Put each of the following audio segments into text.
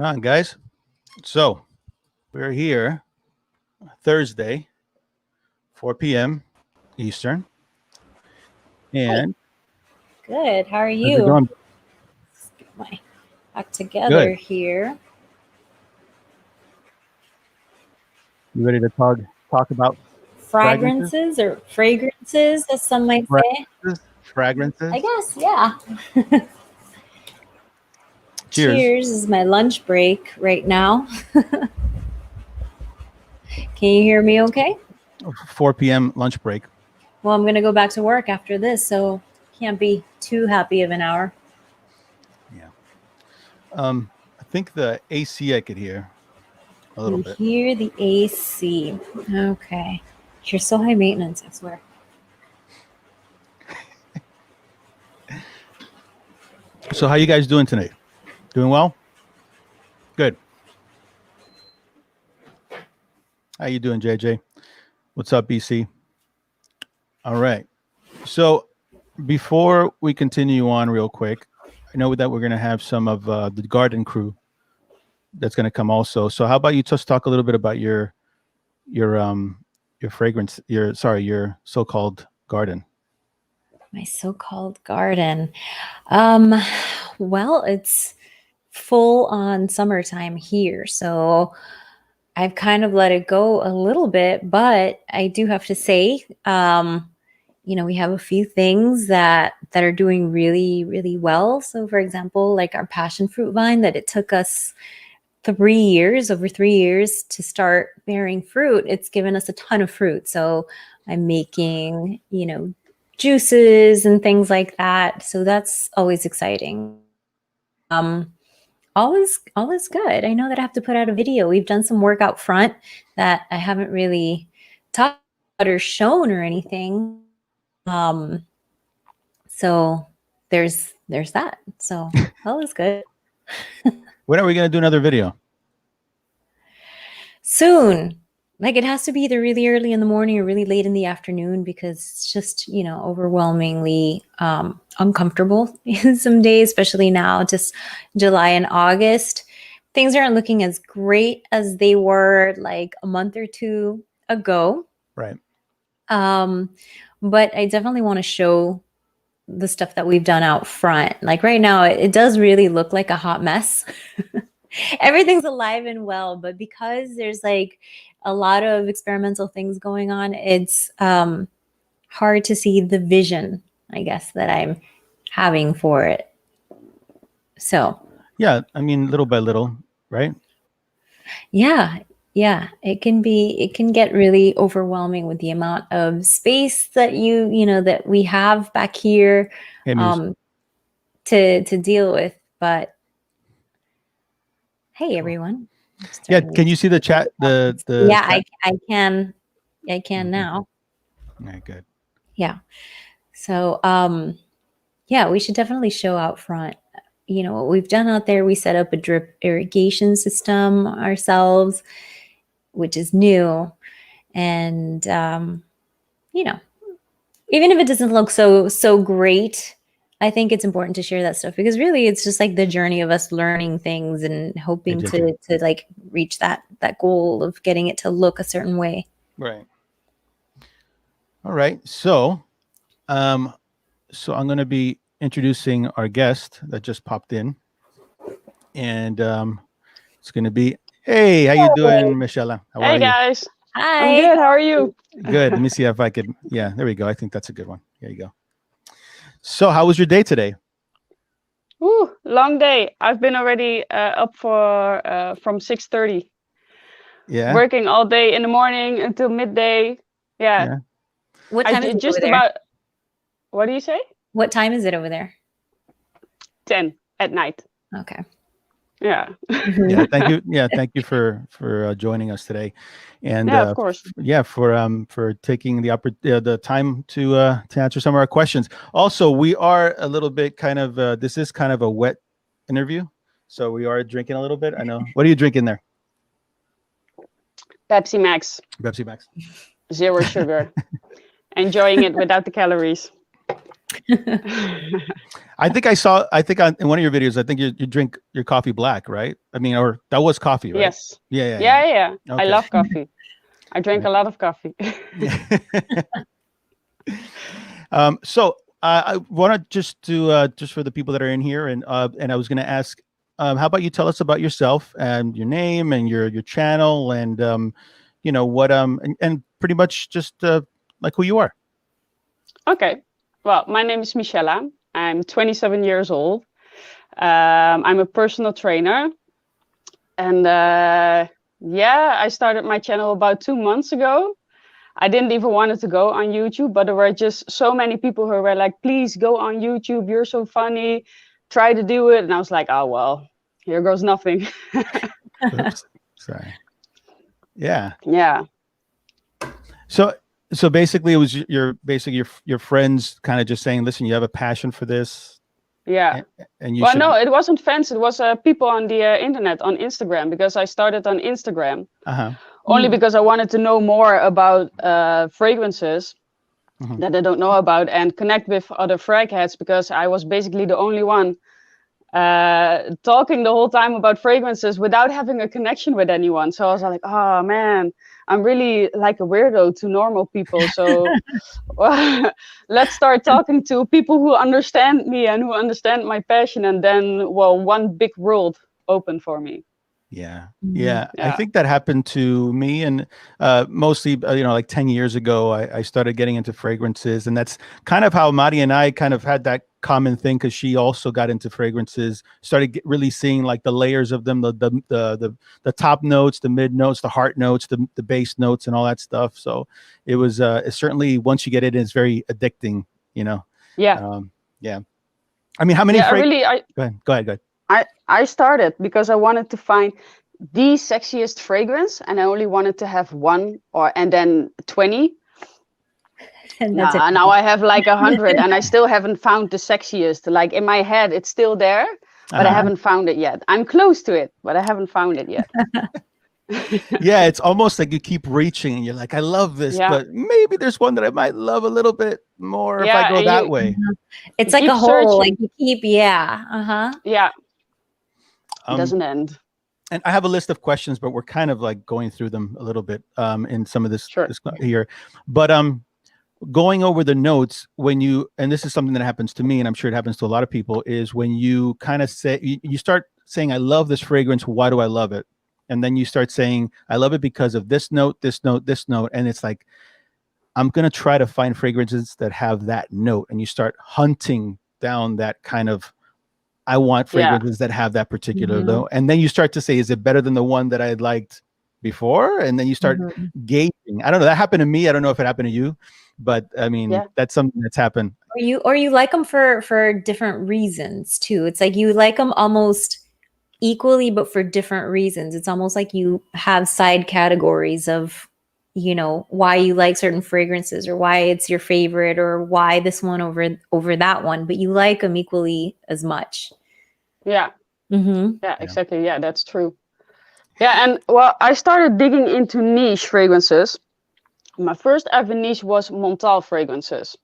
on, guys? So we're here Thursday, 4 p.m. Eastern. And good. How are how's it you? going? Let's get my act together Good. here. You ready to talk about Fragrances or fragrances, as some might say. fragrances? I guess, yeah. Cheers. Cheers is my lunch break right now. Can you hear me okay? 4 p.m. lunch break. Well, I'm going to go back to work after this, so can't be too happy of an hour. Yeah. I think the AC I could hear a little bit. Hear the AC. Okay. You're so high maintenance, I swear. So how you guys doing tonight? Doing well? Good. How you doing, JJ? What's up, BC? All right. So before we continue on real quick, I know that we're going to have some of the garden crew that's going to come also. So how about you just talk a little bit about your fragrance, your so-called garden. My so-called garden. Well, it's full on summertime here, so I've kind of let it go a little bit, but I do have to say, we have a few things that are doing really, really well. So, for example, like our passion fruit vine, that it took us over 3 years to start bearing fruit. It's given us a ton of fruit. So I'm making, juices and things like that. So that's always exciting. All is good. I know that I have to put out a video. We've done some work out front that I haven't really talked about or shown or anything. So there's that. So all is good. When are we going to do another video? Soon. Like, it has to be either really early in the morning or really late in the afternoon, because it's just, overwhelmingly uncomfortable some days, especially now, just July and August. Things aren't looking as great as they were like a month or two ago. Right. But I definitely want to show the stuff that we've done out front. Like right now, it does really look like a hot mess. Everything's alive and well, but because there's like a lot of experimental things going on, it's hard to see the vision, I guess, that I'm having for it. So yeah, I mean, little by little, right? Yeah, it can get really overwhelming with the amount of space that that we have back here to deal with. But hey, everyone. Yeah, can you see the chat? The yeah, chat? I can now. Yeah, good. Yeah. So we should definitely show out front. What we've done out there. We set up a drip irrigation system ourselves, which is new. And even if it doesn't look so great, I think it's important to share that stuff, because really it's just like the journey of us learning things and hoping to like reach that goal of getting it to look a certain way. Right. All right. So I'm going to be introducing our guest that just popped in, and it's going to be, hey, how you doing, Michelle? How are you? Hey guys. Hi. I'm good. How are you? Good. Let me see if I could. Yeah, there we go. I think that's a good one. There you go. So how was your day today? Ooh, long day. I've been already up from 6:30. Yeah. Working all day in the morning until midday. Yeah. What time is it just over there? about. What do you say? What time is it over there? 10 at night. Okay. Yeah. Yeah. Thank you. Yeah. Thank you for joining us today, and of course. Yeah, for taking the time to answer some of our questions. Also, we are a little bit kind of this is kind of a wet interview, so we are drinking a little bit. I know. What are you drinking there? Pepsi Max. Pepsi Max. 0 sugar. Enjoying it without the calories. I think I saw. I think in one of your videos, I think you drink your coffee black, right? I mean, or that was coffee, right? Yes. Yeah. Yeah. I Okay. love coffee. I drink a lot of coffee. So I want to just for the people that are in here, and I was going to ask, how about you tell us about yourself and your name and your channel, and what and pretty much just like who you are. Okay. Well, my name is Michelle. I'm 27 years old. I'm a personal trainer. And I started my channel about 2 months ago. I didn't even want it to go on YouTube, but there were just so many people who were like, please go on YouTube. You're so funny. Try to do it. And I was like, oh, well, here goes nothing. Oops. Sorry. Yeah. Yeah. So basically, it was your friends kind of just saying, listen, you have a passion for this. Yeah. And you well, should... no, it wasn't fans. It was people on the internet, on Instagram, because I started on Instagram. Only because I wanted to know more about fragrances that I don't know about and connect with other frag heads, because I was basically the only one talking the whole time about fragrances without having a connection with anyone. So I was like, oh man, I'm really like a weirdo to normal people. So let's start talking to people who understand me and who understand my passion. And then, well, one big world opened for me. Yeah. I think that happened to me, and mostly, like 10 years ago, I started getting into fragrances, and that's kind of how Mari and I kind of had that common thing, because she also got into fragrances, started really seeing like the layers of them, the top notes, the mid notes, the heart notes, the base notes, and all that stuff. So it was it's certainly, once you get it, it's very addicting. Yeah. I mean, how many? Go ahead. I started because I wanted to find the sexiest fragrance, and I only wanted to have one and then 20. And now I have like 100, and I still haven't found the sexiest. Like in my head, it's still there, but I haven't found it yet. I'm close to it, but I haven't found it yet. Yeah, it's almost like you keep reaching, and you're like, I love this, but maybe there's one that I might love a little bit more if I go that way. It's like a hole, like you keep, Yeah. It doesn't end. And I have a list of questions, but we're kind of like going through them a little bit in some of this here. But going over the notes, when you, and this is something that happens to me, and I'm sure it happens to a lot of people, is when you kind of say, you start saying, I love this fragrance. Why do I love it? And then you start saying, I love it because of this note, this note, this note. And it's like, I'm going to try to find fragrances that have that note. And you start hunting down that kind of, I want fragrances that have that particular note. And then you start to say, is it better than the one that I had liked before? And then you start gauging. I don't know. That happened to me. I don't know if it happened to you, but I mean, that's something that's happened. Or you like them for different reasons too. It's like you like them almost equally, but for different reasons. It's almost like you have side categories of, why you like certain fragrances, or why it's your favorite, or why this one over that one, but you like them equally as much. Yeah. Yeah, exactly. Yeah, that's true. Yeah. And well, I started digging into niche fragrances. My first ever niche was Montal fragrances.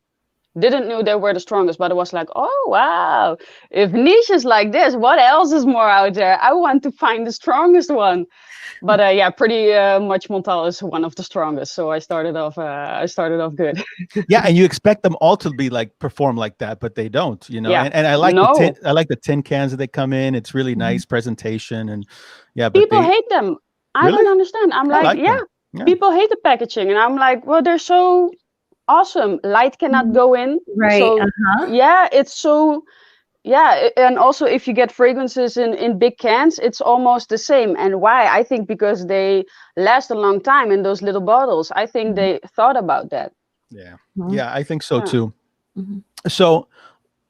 Didn't know they were the strongest, but it was like, oh, wow. If niche is like this, what else is more out there? I want to find the strongest one. But pretty much Montal is one of the strongest. So I started off good. Yeah, and you expect them all to be like perform like that, but they don't, Yeah. And I like I like the tin cans that they come in. It's really nice presentation, and but people hate them. I don't understand. I'm like people hate the packaging, and I'm like, well, they're so awesome. Light cannot go in. Right. So, it's so. Yeah, and also if you get fragrances in big cans, it's almost the same. And why? I think because they last a long time in those little bottles. I think they thought about that. Yeah, I think so too. So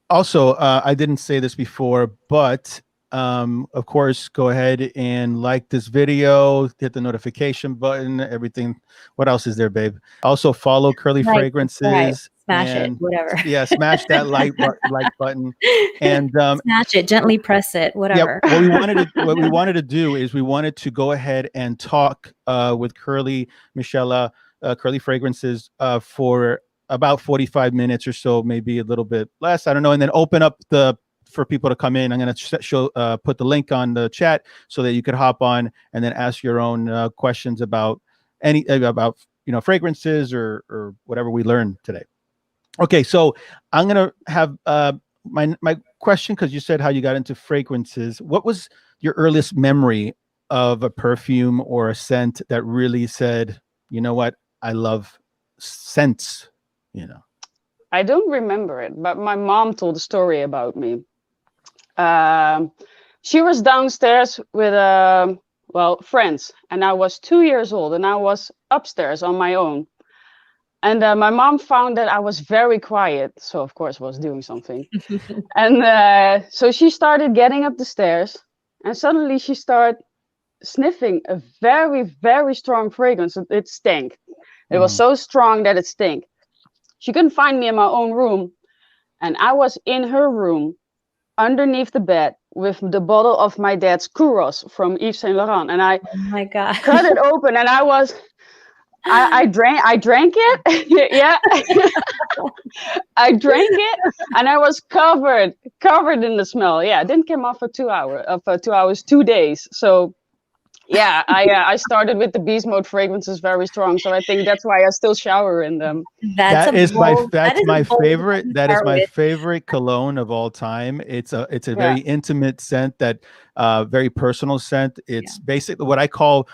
also, I didn't say this before, but of course, go ahead and like this video, hit the notification button, everything. What else is there, babe? Also follow Curly Fragrances. Smash it, whatever. Yeah, smash that like button, and smash it, gently press it, whatever. Yeah, what we wanted to do is we wanted to go ahead and talk with Michelle, Curly Fragrances for about 45 minutes or so, maybe a little bit less. I don't know. And then open up for people to come in. I'm going to put the link on the chat so that you could hop on and then ask your own questions about fragrances or whatever we learned today. Okay, so I'm going to have my question, because you said how you got into fragrances. What was your earliest memory of a perfume or a scent that really said, you know what, I love scents, I don't remember it, but my mom told a story about me. She was downstairs with friends, and I was 2 years old, and I was upstairs on my own. And my mom found that I was very quiet, so of course I was doing something. And so she started getting up the stairs, and suddenly she started sniffing a very, very strong fragrance. It stank. It was so strong that it stank. She couldn't find me in my own room, and I was in her room underneath the bed with the bottle of my dad's Kouros from Yves Saint Laurent, and I Oh my God. cut it open, and I drank it. Yeah. I drank it, and I was covered in the smell. Yeah, it didn't come off for 2 hours, 2 days. So yeah, I started with the beast mode fragrances very strong. So I think that's why I still shower in them. That is my favorite. one to That is start my with. favorite cologne of all time. It's a very intimate scent, that very personal scent. It's basically what I call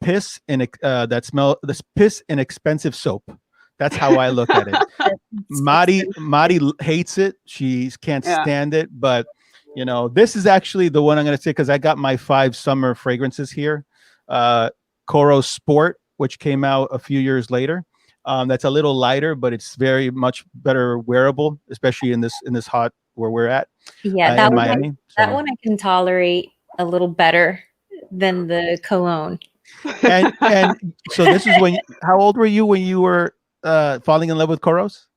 piss in piss in expensive soap. That's how I look at it. Madi hates it. She can't stand it. But this is actually the one I'm going to say, because I got my 5 summer fragrances here. Kouros Sport, which came out a few years later. That's a little lighter, but it's very much better wearable, especially in this hot where we're at. Yeah, that in one, Miami. that one I can tolerate a little better than the cologne. And so this is how old were you when you were falling in love with Kouros?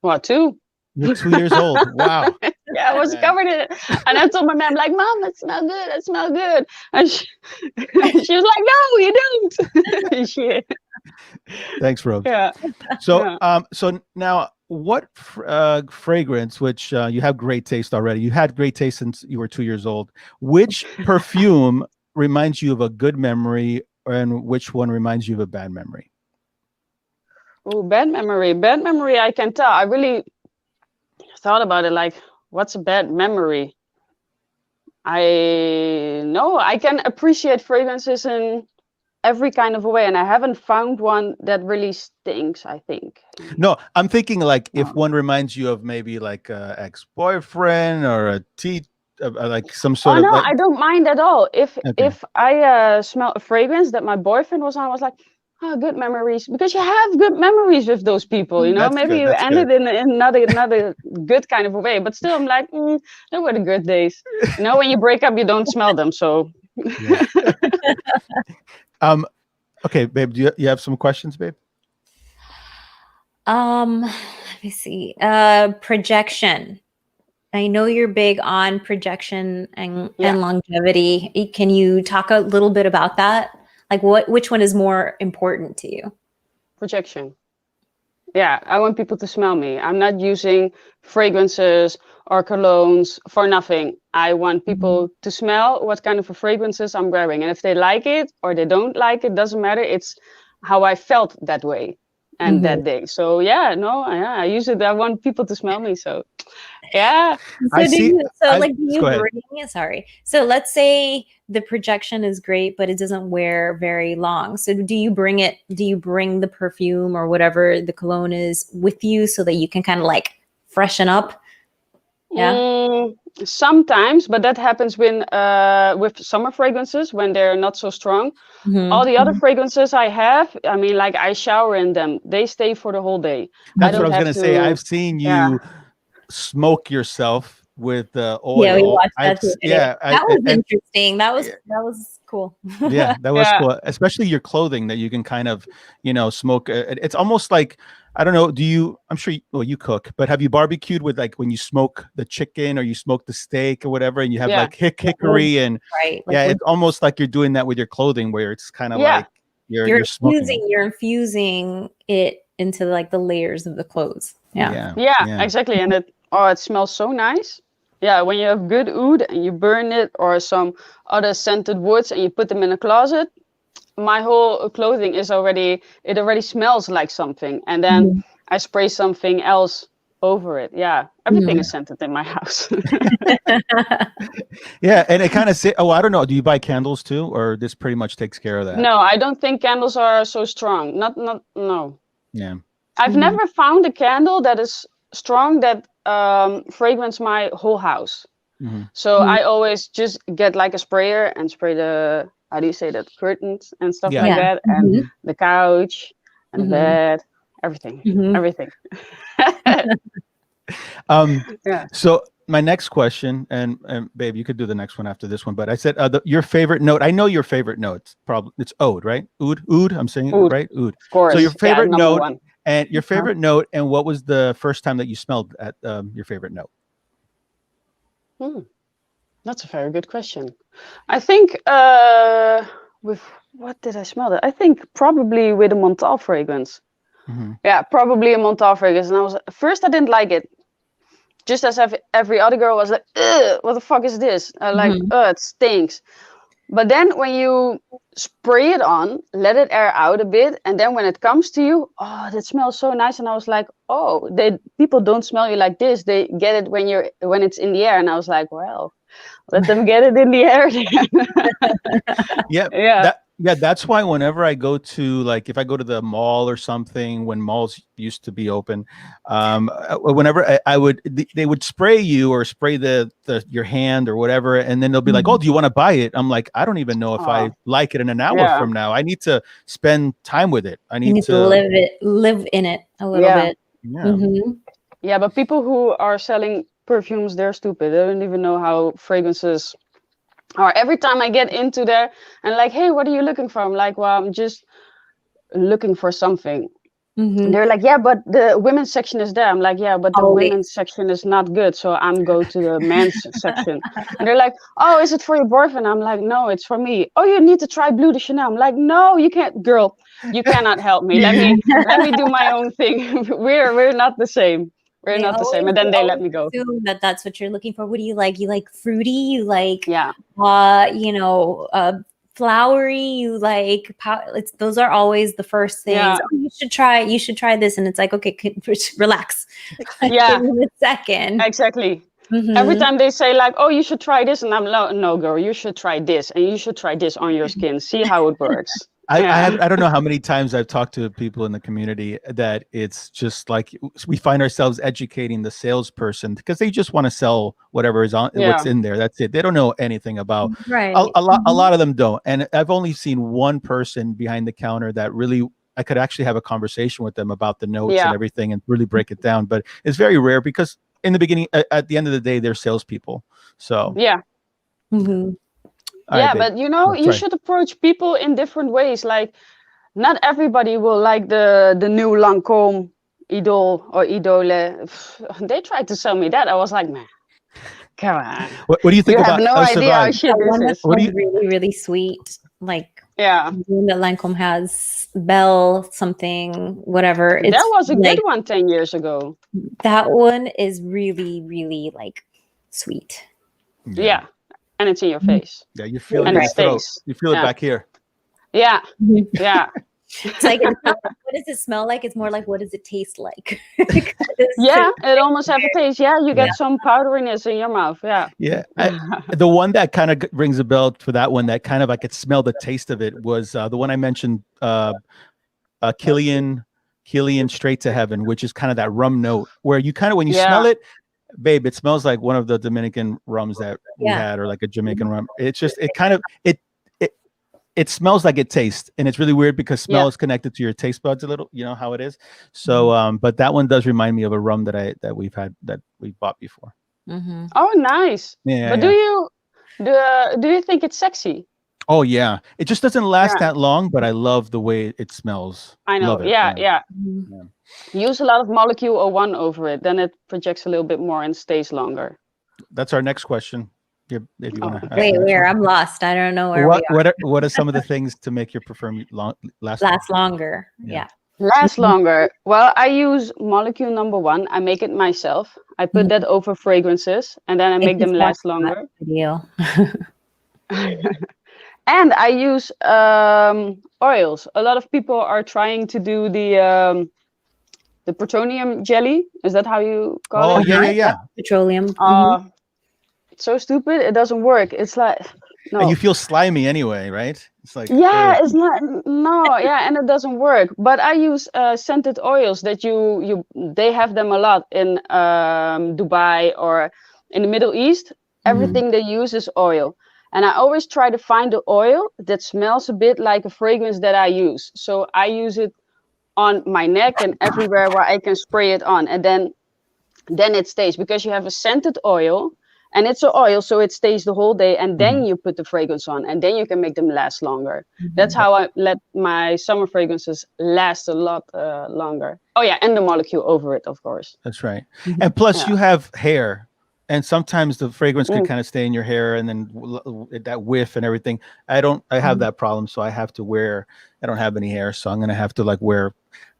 What, 2? You're 2 years old. Wow. Yeah, I was covered in it. And I told my mom, like, Mom, it smells good. It smells good. And she was like, no, you don't. Shit. Thanks, Rose. Yeah. So, so now, what fragrance, which you have great taste already. You had great taste since you were 2 years old. Which perfume reminds you of a good memory, and which one reminds you of a bad memory? Oh, bad memory. Bad memory, I can tell. I really thought about it, like, what's a bad memory? I know I can appreciate fragrances in every kind of a way, and I haven't found one that really stinks, I think. No, I'm thinking like if one reminds you of maybe like a ex-boyfriend or a like some sort of. No, like... I don't mind at all. If I smell a fragrance that my boyfriend was on, I was like, oh, good memories, because you have good memories with those people, That's maybe good, you ended in another good kind of a way, but still I'm like, they were the good days. When you break up, you don't smell them. So yeah. Okay, babe, do you have some questions, babe? Let me see. Projection. I know you're big on projection and longevity. Can you talk a little bit about that? Like which one is more important to you? Projection. Yeah, I want people to smell me. I'm not using fragrances or colognes for nothing. I want people to smell what kind of fragrances I'm wearing. And if they like it or they don't like it, doesn't matter. It's how I felt that way and that day. So I use it. I want people to smell me. So yeah. So let's say the projection is great, but it doesn't wear very long. So do you bring the perfume or whatever the cologne is with you so that you can kind of like freshen up? Yeah. Sometimes, but that happens when with summer fragrances when they're not so strong. All the other fragrances I have, I mean, like I shower in them. They stay for the whole day. That's what I was going to say. I've seen you smoke yourself with oil. Yeah, we watched that today. Yeah, that was interesting. That was cool. Yeah, that was cool. Especially your clothing that you can kind of, smoke. It's almost like, I don't know. I'm sure you cook, but have you barbecued with like when you smoke the chicken or you smoke the steak or whatever, and you have like hickory and it's almost like you're doing that with your clothing, where it's kind of like, you're smoking it. You're infusing it into like the layers of the clothes. Yeah. Yeah, exactly. And it smells so nice. Yeah, when you have good oud and you burn it or some other scented woods and you put them in a closet, my whole clothing already smells like something. And then I spray something else over it. Yeah, everything is scented in my house. Yeah, and it kind of say, I don't know. Do you buy candles too, or this pretty much takes care of that? No, I don't think candles are so strong. No. Yeah. I've never found a candle that is strong that fragrance my whole house. So I always just get like a sprayer and spray the, how do you say that, curtains and stuff like that, and the couch and the bed, everything. So my next question, and babe, you could do the next one after this one, but I said your favorite note. I know your favorite note. Probably it's oud, right? Oud. I'm saying Oud. it right. Oud. Of course. So your favorite note, one. and your favorite note, and what was the first time that you smelled at your favorite note? That's a very good question. I think with what did I smell that? I think probably with a Montal fragrance. Yeah, probably a Montal fragrance. And I didn't like it. Just as every other girl was like, ugh, what the fuck is this? It stinks. But then when you spray it on, let it air out a bit, and then when it comes to you, that smells so nice. And I was like, people don't smell you like this. They get it when it's in the air. And I was like, well, let them get it in the air. That's why whenever I go to, like, if I go to the mall or something, when malls used to be open, whenever they would spray you or spray your hand or whatever, and then they'll be like, "Oh, do you want to buy it?" I'm like, I don't even know if I like it in an hour from now. I need to spend time with it. I need to live in it a little bit. Yeah, but people who are selling perfumes, they're stupid. They don't even know how fragrances are. Every time I get into there and like, hey, what are you looking for? I'm like, well, I'm just looking for something. They're like, yeah, but the women's section is there. I'm like, yeah, but the women's section is not good, so I'm go to the men's section. And they're like, oh, is it for your boyfriend? I'm like, no, it's for me. Oh, you need to try Blue de Chanel. I'm like, no, you can't, girl, you cannot help me. Let me do my own thing. We're not the same. We're not the same. And then they let me go. That's what you're looking for. What do you like? You like fruity? You like, flowery? You like, those are always the first things. Yeah. Oh, you should try this. And it's like, okay, relax. Yeah. Give me a second. Exactly. Every time they say like, oh, you should try this. And I'm like, no, girl, you should try this. And you should try this on your skin. See how it works. I don't know how many times I've talked to people in the community that it's just like we find ourselves educating the salesperson because they just want to sell whatever is on what's in there. That's it. They don't know anything about a lot of them don't. And I've only seen one person behind the counter that really I could actually have a conversation with them about the notes and everything and really break it down. But it's very rare because in the beginning, at the end of the day, they're salespeople. So yeah, but you should approach people in different ways. Like, not everybody will like the new Lancôme Idol or Idole. They tried to sell me that. I was like, man, come on. What do you think about? You have no idea how shit this is. Really, really sweet. Like, that Lancôme has Belle something, whatever. That was a good one 10 years ago. That one is really, really like sweet. Yeah. And it's in your face. Yeah, you feel it. You feel it back here. Yeah. Yeah. It's like, what does it smell like? It's more like, what does it taste like? It almost have a taste. Yeah, you get some powderiness in your mouth. Yeah. Yeah. The one that kind of rings a bell for that one that kind of I could smell the taste of it was the one I mentioned, Killian Straight to Heaven, which is kind of that rum note where you kind of, when you smell it, babe, it smells like one of the Dominican rums that we had, or like a Jamaican rum. It's just, it smells like it tastes, and it's really weird because smell is connected to your taste buds a little. You know how it is. So, but that one does remind me of a rum that we bought before. Oh, nice. Yeah. But do you think it's sexy? Oh yeah, it just doesn't last that long, but I love the way it smells. I know. Yeah. Use a lot of molecule 01 over it, then it projects a little bit more and stays longer. That's our next question. If you Oh, want to. Wait, where? I'm lost. I don't know where we are. What are some of the things to make your perfume last? Last longer. Yeah. Yeah. last longer. Well, I use molecule number 1. I make it myself. I put that over fragrances, and then I make them last longer. Deal. And I use oils. A lot of people are trying to do the petroleum jelly. Is that how you call Oh it? yeah. Petroleum. It's so stupid. It doesn't work. It's like no. And you feel slimy anyway, right? It's like Yeah, it's not no, yeah, and it doesn't work. But I use scented oils that they have them a lot in Dubai or in the Middle East. Everything they use is oil. And I always try to find the oil that smells a bit like a fragrance that I use. So I use it on my neck and everywhere where I can spray it on. And then it stays, because you have a scented oil and it's an oil, so it stays the whole day. And then you put the fragrance on, and then you can make them last longer. That's how I let my summer fragrances last a lot longer. Oh yeah, and the molecule over it, of course. That's right. And plus you have hair. And sometimes the fragrance can kind of stay in your hair, and then that whiff and everything. I have that problem. So I don't have any hair. So I'm going to have to wear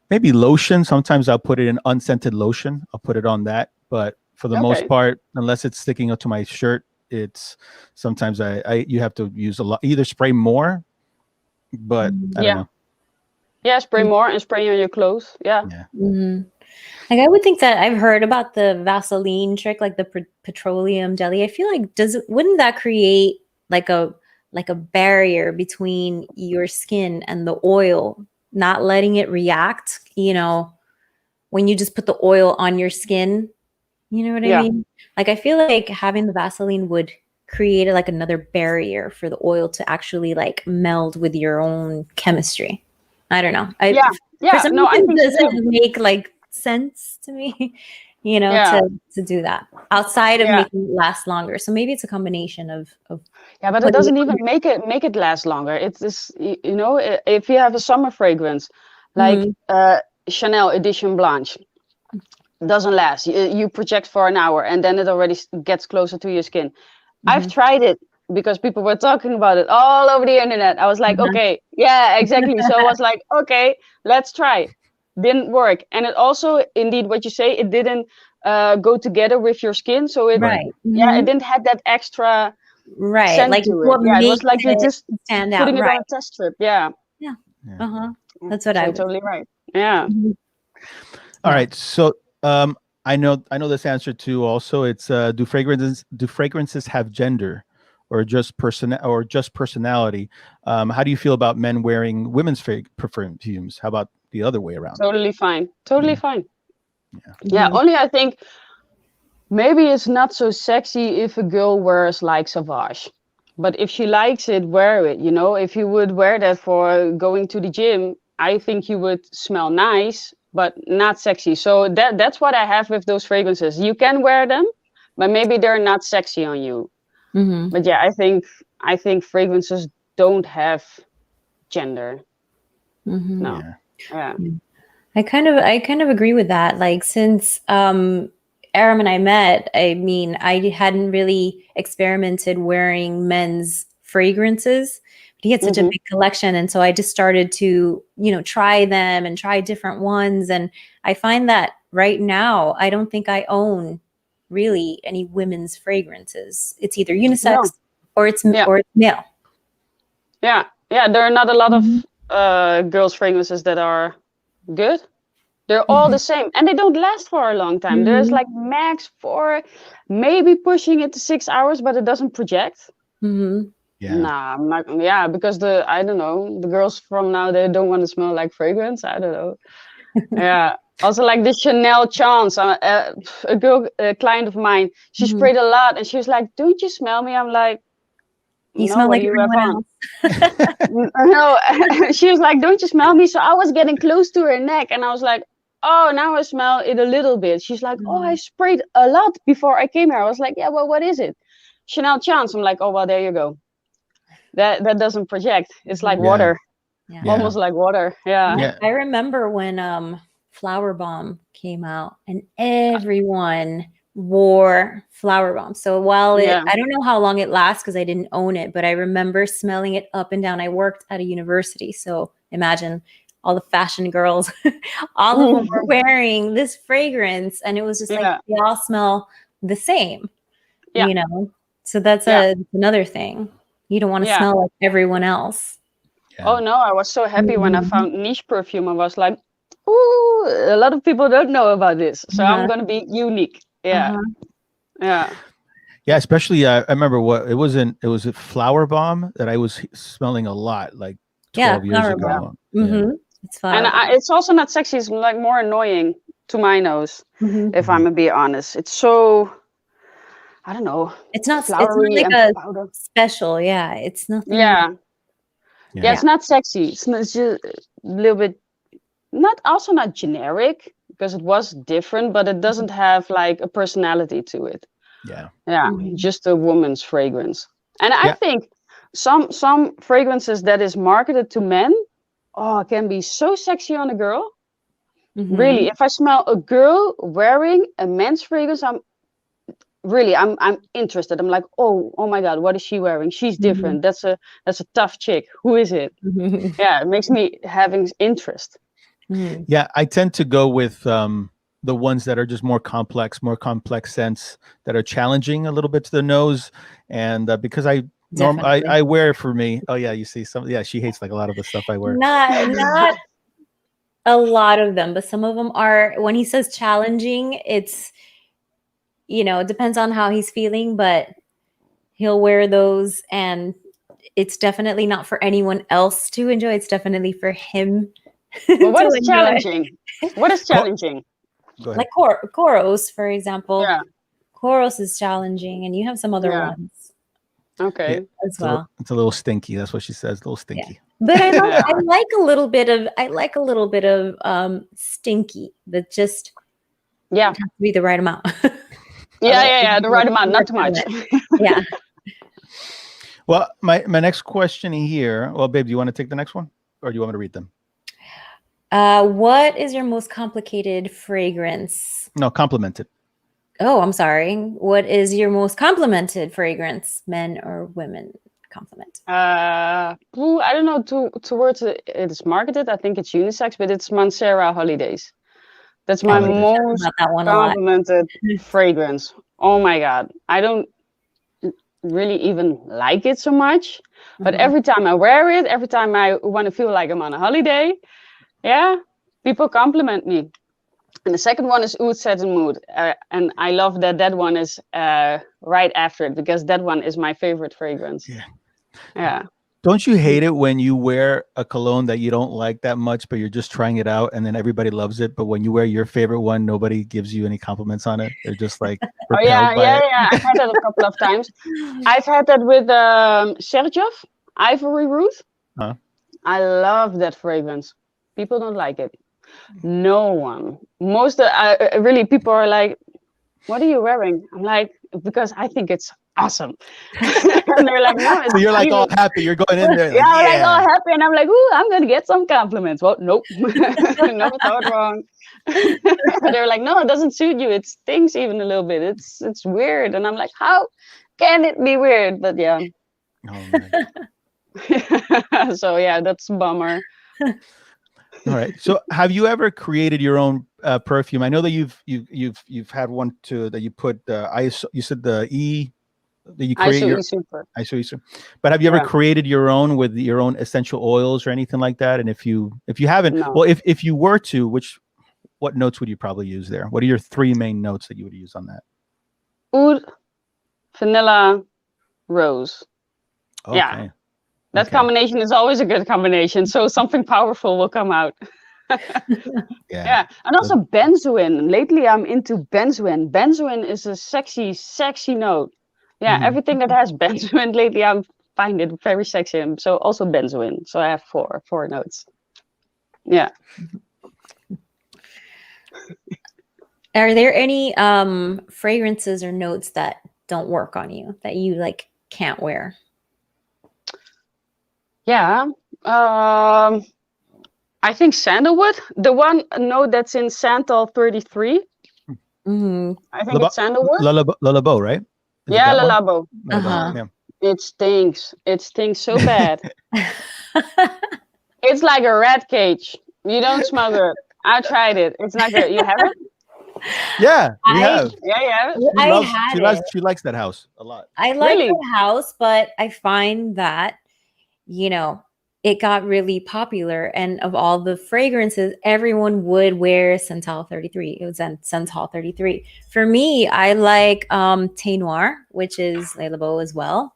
maybe lotion. Sometimes I'll put it in unscented lotion. I'll put it on that. But for the most part, unless it's sticking up to my shirt, it's sometimes you have to use a lot, either spray more, but I don't know. Yeah, spray more and spray on your clothes. Yeah. Like I would think that I've heard about the Vaseline trick, like the petroleum jelly. I feel like wouldn't that create like a barrier between your skin and the oil, not letting it react, when you just put the oil on your skin, you know what I mean? Like I feel like having the Vaseline would create like another barrier for the oil to actually like meld with your own chemistry. I don't know. For some reason, it doesn't make like sense to me, to do that outside of making it last longer. So maybe it's a combination of but it doesn't even make it last longer. It's this, if you have a summer fragrance like Chanel Edition Blanche, it doesn't last. You project for an hour and then it already gets closer to your skin. I've tried it because people were talking about it all over the internet. I was like, okay, yeah, exactly. So I was like, okay, let's try. Didn't work. And it also, indeed, what you say, it didn't go together with your skin. So it it didn't have that extra scent like to it. what It was like you just stand out. putting it on a test strip. Yeah. That's what I would totally right. Yeah. All right. So I know this answer too. Also, it's do fragrances have gender, or just personality? How do you feel about men wearing women's perfumes? How about the other way around? Totally fine. Fine. Yeah. Only I think maybe it's not so sexy if a girl wears like Sauvage, but if she likes it, wear it. If you would wear that for going to the gym, I think you would smell nice, but not sexy. So that's what I have with those fragrances. You can wear them, but maybe they're not sexy on you. But yeah, I think fragrances don't have gender. No. Yeah. I kind of agree with that. Like since Aram and I met, I mean, I hadn't really experimented wearing men's fragrances, but he had such a big collection. And so I just started to, try them and try different ones. And I find that right now, I don't think I own really any women's fragrances. It's either unisex or it's male. Yeah. There are not a lot of girls' fragrances that are good. They're all the same, and they don't last for a long time. There's like max 4, maybe pushing it to 6 hours, but it doesn't project. Nah, I'm not. Yeah, because I don't know, the girls from now, they don't want to smell like fragrance. I don't know. Yeah. Also, like the Chanel Chance, a girl, a client of mine, she sprayed a lot, and she was like, "Don't you smell me?" I'm like, You smell like everyone else. No, she was like, "Don't you smell me?" So I was getting close to her neck, and I was like, "Oh, now I smell it a little bit." She's like, "Oh, I sprayed a lot before I came here." I was like, "Yeah, well, what is it?" Chanel Chance. I'm like, "Oh, well, there you go. That doesn't project. It's like water, almost like water." Yeah. I remember when Flower Bomb came out, and everyone wore Flower Bomb. So while Yeah. I don't know how long it lasts because I didn't own it, but I remember smelling it up and down. I worked at a university, so imagine all the fashion girls, all of them were wearing this fragrance, and it was just like they all smell the same, you know. So that's another thing. You don't want to smell like everyone else. Yeah. Oh no, I was so happy when I found niche perfume. I was like, ooh, a lot of people don't know about this, so I'm gonna be unique. Yeah. Yeah. Yeah, especially I remember it was a Flower Bomb that I was smelling a lot like 12 years ago. It's fine. And it's also not sexy. It's like more annoying to my nose, if I'm gonna be honest. It's so, I don't know. It's not flowery like and a powder. special. Yeah, it's nothing. Yeah, it's not sexy. It's just a little bit, also not generic, because it was different, but it doesn't have like a personality to it. Yeah. Just a woman's fragrance. And I think some fragrances that is marketed to men, can be so sexy on a girl. Really, if I smell a girl wearing a men's fragrance, I'm interested. I'm like, oh my God, what is she wearing? She's different. That's a tough chick. Who is it? Yeah, it makes me having interest. Yeah, I tend to go with the ones that are just more complex scents that are challenging a little bit to the nose, and because I wear for me. Oh yeah, you see some. Yeah, she hates like a lot of the stuff I wear. Not a lot of them, but some of them are. When he says challenging, it's, it depends on how he's feeling, but he'll wear those, and it's definitely not for anyone else to enjoy. It's definitely for him. Well, what is challenging? What is challenging? Like Koros, for example. Yeah. Koros is challenging, and you have some other ones. Okay. As well. It's a little stinky. That's what she says. A little stinky. But I like a little bit of stinky, but just has to be the right amount. The right amount, not too much. Yeah. Well, my next question here. Well, babe, do you want to take the next one, or do you want me to read them? What is your most complicated fragrance? No, complimented. Oh, I'm sorry. What is your most complimented fragrance, men or women? Compliment. I don't know towards it is marketed. I think it's unisex, but it's Mancera Holidays. That's my most complimented fragrance. Oh my God. I don't really even like it so much, but every time I wear it, every time I want to feel like I'm on a holiday, people compliment me. And the second one is Oud Satin Mood. And I love that one is right after it, because that one is my favorite fragrance. Yeah. Don't you hate it when you wear a cologne that you don't like that much, but you're just trying it out and then everybody loves it, but when you wear your favorite one, nobody gives you any compliments on it? They're just like repelled by it. I've had that a couple of times. I've had that with Sergioff Ivory Root. I love that fragrance. People don't like it. No one. Most really, people are like, what are you wearing? I'm like, because I think it's awesome. And they're like, no. So you're like all happy. You're going in there. Like, like all happy. And I'm like, ooh, I'm going to get some compliments. Well, nope. No, thought wrong. They're like, no, it doesn't suit you. It stings even a little bit. It's weird. And I'm like, how can it be weird? But yeah. Oh, man. So yeah, that's a bummer. All right. So have you ever created your own perfume? I know that you've had one too that you put you said the E that you create your ISO. But have you ever created your own with your own essential oils or anything like that? And if you haven't, well, if you were to, what notes would you probably use there? What are your 3 main notes that you would use on that? Oud, vanilla, rose. Okay. Yeah. That combination is always a good combination. So something powerful will come out. Yeah. And also benzoin. Lately, I'm into benzoin. Benzoin is a sexy, sexy note. Yeah. Everything that has benzoin lately, I find it very sexy. So also benzoin. So I have four notes. Yeah. Are there any fragrances or notes that don't work on you, that you like can't wear? Yeah, I think sandalwood. The one note that's in Santal 33. Mhm. I think it's sandalwood. Lullabo, right? Is it Yeah, that one? Lalabo. Uh-huh. Yeah. It stinks. It stinks so bad. It's like a rat cage. You don't smell good. I tried it. It's not good. You have it? Yeah, we I have. Yeah, you have it. I had it. She likes that house a lot. I like Really? the house, but I find that, you know, it got really popular. And of all the fragrances, everyone would wear Santal 33. It was Santal 33. For me, I like Thé Noir, which is Le Labo as well.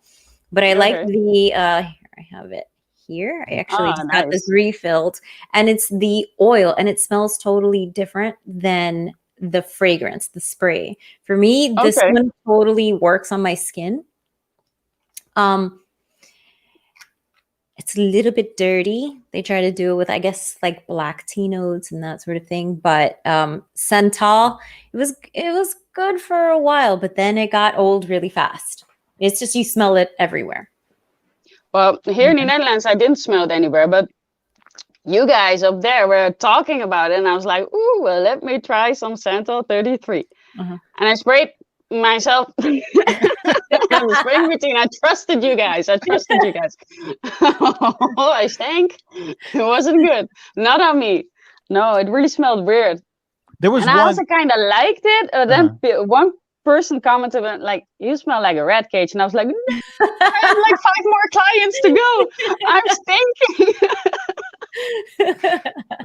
But I like Okay. the here I have it here. I actually just got this nice. refilled, and it's the oil, and it smells totally different than the fragrance, the spray. For me, this Okay. one totally works on my skin. It's a little bit dirty. They try to do it with, I guess, like black tea notes and that sort of thing. But Santal, it was good for a while, but then it got old really fast. It's just you smell it everywhere. Well, here in the Netherlands, I didn't smell it anywhere, but you guys up there were talking about it, and I was like, ooh, well, let me try some Santal 33. Uh-huh. And I sprayed myself. I'm spraying routine. I trusted you guys. Oh, I stank. It wasn't good. Not on me. No, it really smelled weird. There was And I one. also kind of liked it. Then one person commented like, "You smell like a rat cage," and I was like, "No, I have like 5 more clients to go. I'm stinking."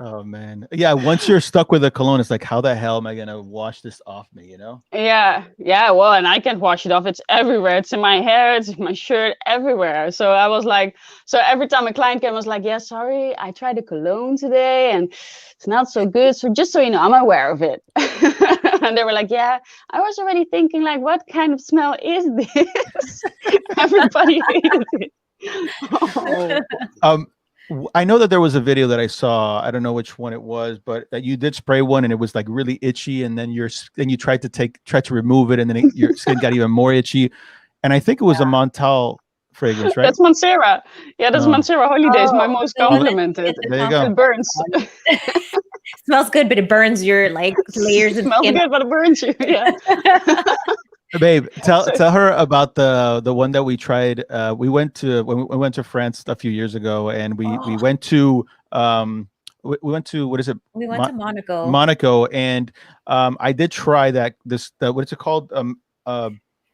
Oh man, yeah. Once you're stuck with a cologne, it's like, how the hell am I gonna wash this off me? You know? Yeah. Well, and I can't wash it off. It's everywhere. It's in my hair. It's in my shirt. Everywhere. So I was like, so every time a client came, I was like, "Yeah, sorry, I tried a cologne today, and it's not so good. So just so you know, I'm aware of it." And they were like, "Yeah, I was already thinking like, what kind of smell is this?" Everybody hated it. Oh. I know that there was a video that I saw. I don't know which one it was, but that you did spray one and it was like really itchy, and then you tried to remove it, and then your skin got even more itchy. And I think it was a Montal fragrance, right? That's Mancera. Yeah, that's Mancera Holidays. My most complimented. There you go. It burns. Smells good, but it burns your like layers of Smells skin. good, but it burns you. Yeah. Babe, tell her about the one that we tried. We went to France a few years ago, and we went to we went to, what is it? We went to Monaco. Monaco, and I did try what is it called?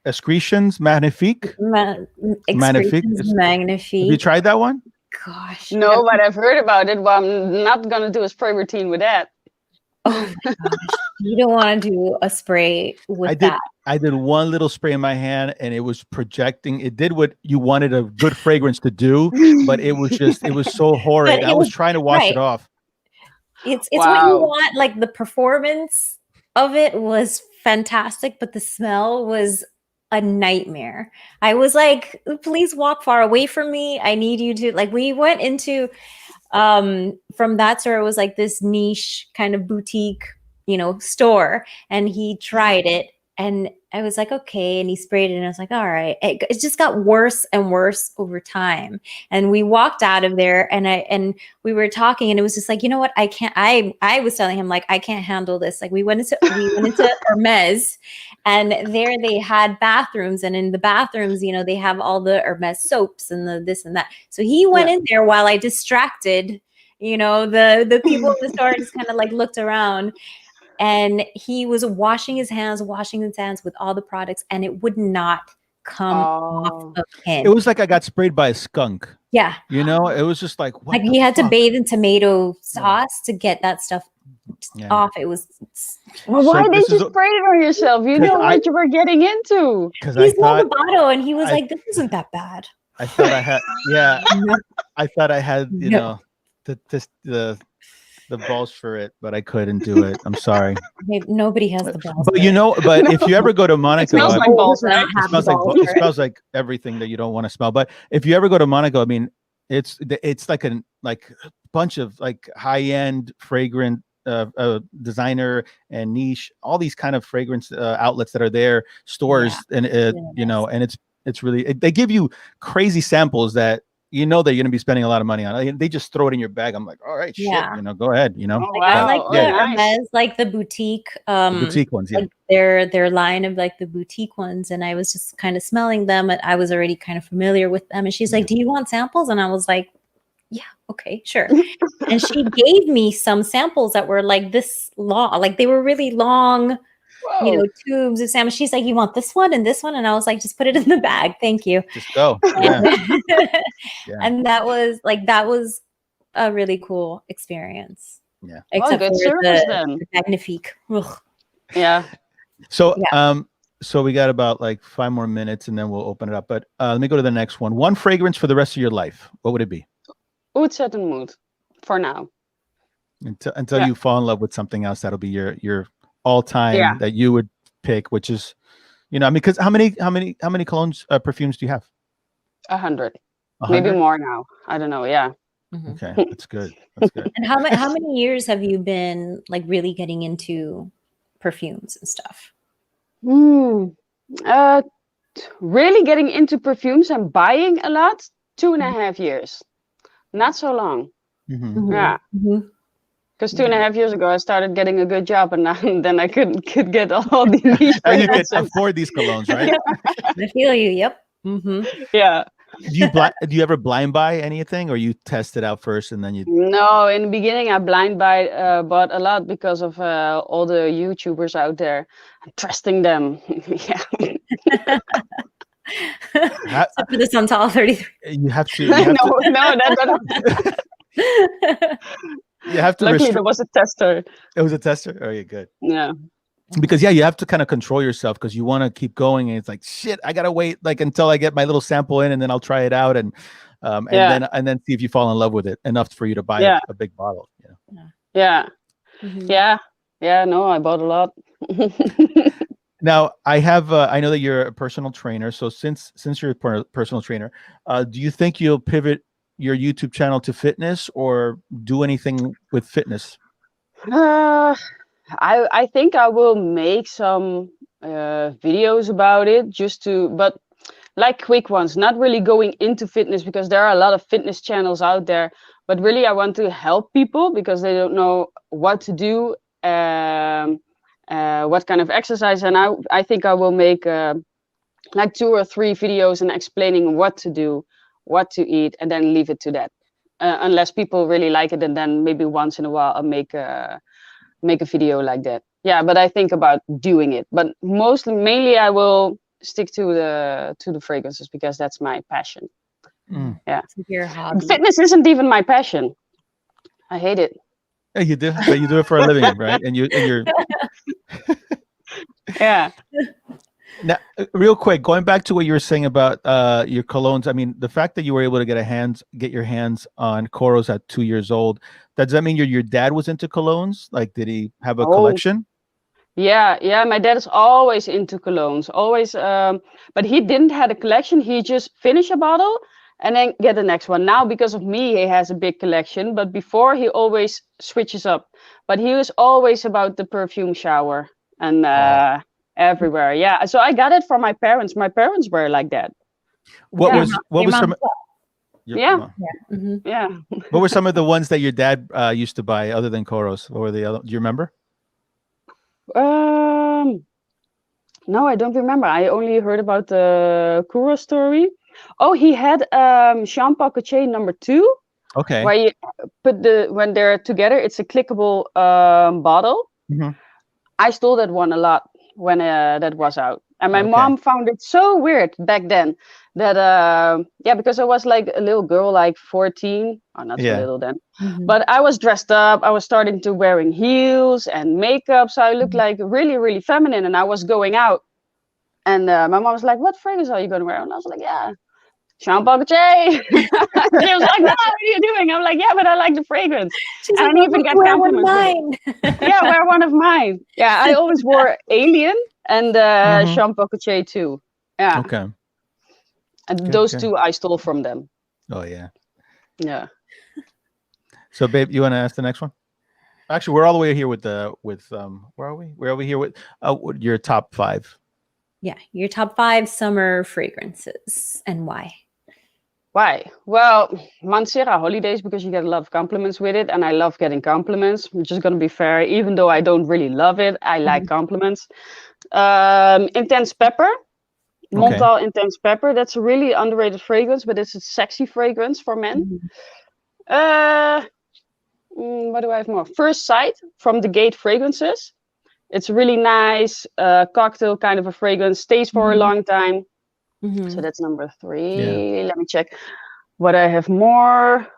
Excretions Magnifique. Magnifique. Have you tried that one? Gosh. No, but I've heard about it. Well, I'm not gonna do a spray routine with that. Oh my gosh. You don't want to do a spray with that. I did one little spray in my hand, and it was projecting. It did what you wanted a good fragrance to do, but it was so horrid. I was trying to wash it off. It's what you want. Like, the performance of it was fantastic, but the smell was a nightmare. I was like, please walk far away from me. I need you to, like, we went into from that store. It was like this niche kind of boutique, store, and he tried it, and I was like, okay, and he sprayed it, and I was like, all right. It just got worse and worse over time, and we walked out of there, and we were talking, and it was just like, you know what, I can't. I was telling him, like, I can't handle this. Like, we went into Hermes, and there they had bathrooms, and in the bathrooms, they have all the Hermes soaps and the this and that. So he went in there while I distracted, the people in the store, just kind of like looked around. And he was washing his hands with all the products, and it would not come off of him. It was like I got sprayed by a skunk. Yeah. It was just like, what like he had to bathe in tomato sauce to get that stuff off. It was. Well, why did you spray it on yourself? You know what you were getting into. He smelled the bottle, and he was like, "This isn't that bad." I thought I had, I thought I had, the balls for it, but I couldn't do it. I'm sorry. Nobody has the balls. But but if you ever go to Monaco, it smells like balls, right? It smells like everything that you don't want to smell. But if you ever go to Monaco, I mean, it's like a bunch of like high-end fragrant designer and niche, all these kind of fragrance outlets that are there, stores, and and it's really, they give you crazy samples that you know that you're gonna be spending a lot of money on it. They just throw it in your bag. I'm like, all right, shit, Yeah. go ahead, Oh, Like I wow. like Oh, the nice. Hermes, like the boutique, the boutique ones, yeah. like their line of like the boutique ones, and I was just kind of smelling them, and I was already kind of familiar with them. And she's like, "Do you want samples?" And I was like, "Yeah, okay, sure." And she gave me some samples that were like this long, like they were really long, Whoa. tubes of samples. She's like, "You want this one and this one?" And I was like, "Just put it in the bag, thank you." Just go. Yeah. And, Yeah. and that was a really cool experience. Yeah. Except good for service the then. Magnifique. Ugh. Yeah. So Yeah. so we got about like 5 more minutes and then we'll open it up. But let me go to the next one. One fragrance for the rest of your life. What would it be? Oud Set and Mood for now. Until you fall in love with something else, that'll be your all time that you would pick, which is, I mean, because how many colognes, perfumes do you have? 100. 100? Maybe more now. I don't know. Yeah. Mhm. Okay, that's good. That's good. And how many years have you been like really getting into perfumes and stuff? Really getting into perfumes and buying a lot. 2.5 years. Not so long. Mhm. Yeah. Mhm. Because 2.5 years ago, I started getting a good job, and then I could get all the niche And you can fragrances. afford these colognes, right? I feel you. Yep. Mm-hmm. Yeah. Do you ever blind buy anything, or you test it out first and then you? No, in the beginning, I blind buy bought a lot because of all the YouTubers out there. I'm trusting them. Yeah. Except for the Santal 33. You have to. You have to. Luckily, there was a tester. It was a tester. Oh, yeah, good. Yeah. Because you have to kind of control yourself because you want to keep going, and it's like shit. I gotta wait like until I get my little sample in, and then I'll try it out, and then see if you fall in love with it enough for you to buy a big bottle. Yeah. Mhm. Yeah. No, I bought a lot. Now I have. I know that you're a personal trainer, so since you're a personal trainer, do you think you'll pivot your YouTube channel to fitness or do anything with fitness? I think I will make some videos about it but like quick ones, not really going into fitness because there are a lot of fitness channels out there. But really, I want to help people because they don't know what to do, what kind of exercise. And I think I will make like 2 or 3 videos and explaining what to do, what to eat, and then leave it to that. Unless people really like it, and then maybe once in a while I'll make a video like that. Yeah, but I think about doing it. But mainly I will stick to the fragrances because that's my passion. Yeah. Your hobby. Fitness isn't even my passion. I hate it. Yeah, you do, but you do it for a living, right? And you're Yeah. Now, real quick, going back to what you were saying about your colognes. I mean, the fact that you were able to get your hands on Koros at 2 years old, does that mean your dad was into colognes? Like, did he have a collection? Yeah. My dad is always into colognes, always. But he didn't have a collection. He just finish a bottle and then get the next one. Now, because of me, he has a big collection. But before, he always switches up. But he was always about the perfume shower and everywhere. Yeah. So I got it from my parents. My parents were like that. What was some? Yeah. What were some of the ones that your dad used to buy other than Koros? What were the other? Do you remember? No, I don't remember. I only heard about the Kuro story. Oh, he had Jean Paul Gaultier number 2. Okay. Where you put when they're together, it's a clickable bottle. Mm-hmm. I stole that one a lot when that was out, and my mom found it so weird back then that because I was like a little girl, like 14, or not so little then, but I was dressed up. I was starting to wearing heels and makeup, so I looked like really, really feminine, and I was going out. And my mom was like, "What fragrance are you going to wear?" And I was like, "Yeah, Jean Paul Gaultier." She was like, "No, what are you doing?" I'm like, "Yeah, but I like the fragrance." She's and like, I even get compliments. Yeah, wear one of mine. Yeah, I always wore Alien and Jean Paul Gaultier too. Yeah. Okay. And those two I stole from them. Oh yeah. Yeah. So, babe, you want to ask the next one? Actually, we're all the way here with where are we? We're over here with your top 5. Yeah, your top 5 summer fragrances and why. Why? Well, Mansera holidays, because you get a lot of compliments with it, and I love getting compliments. I'm just gonna be fair, even though I don't really love it, I like compliments. Intense Pepper, Montal Intense Pepper. That's a really underrated fragrance, but it's a sexy fragrance for men. What do I have more? First Sight from the Gate Fragrances. It's really nice, cocktail kind of a fragrance, stays for a long time. So that's number 3. Yeah. Let me check what I have more.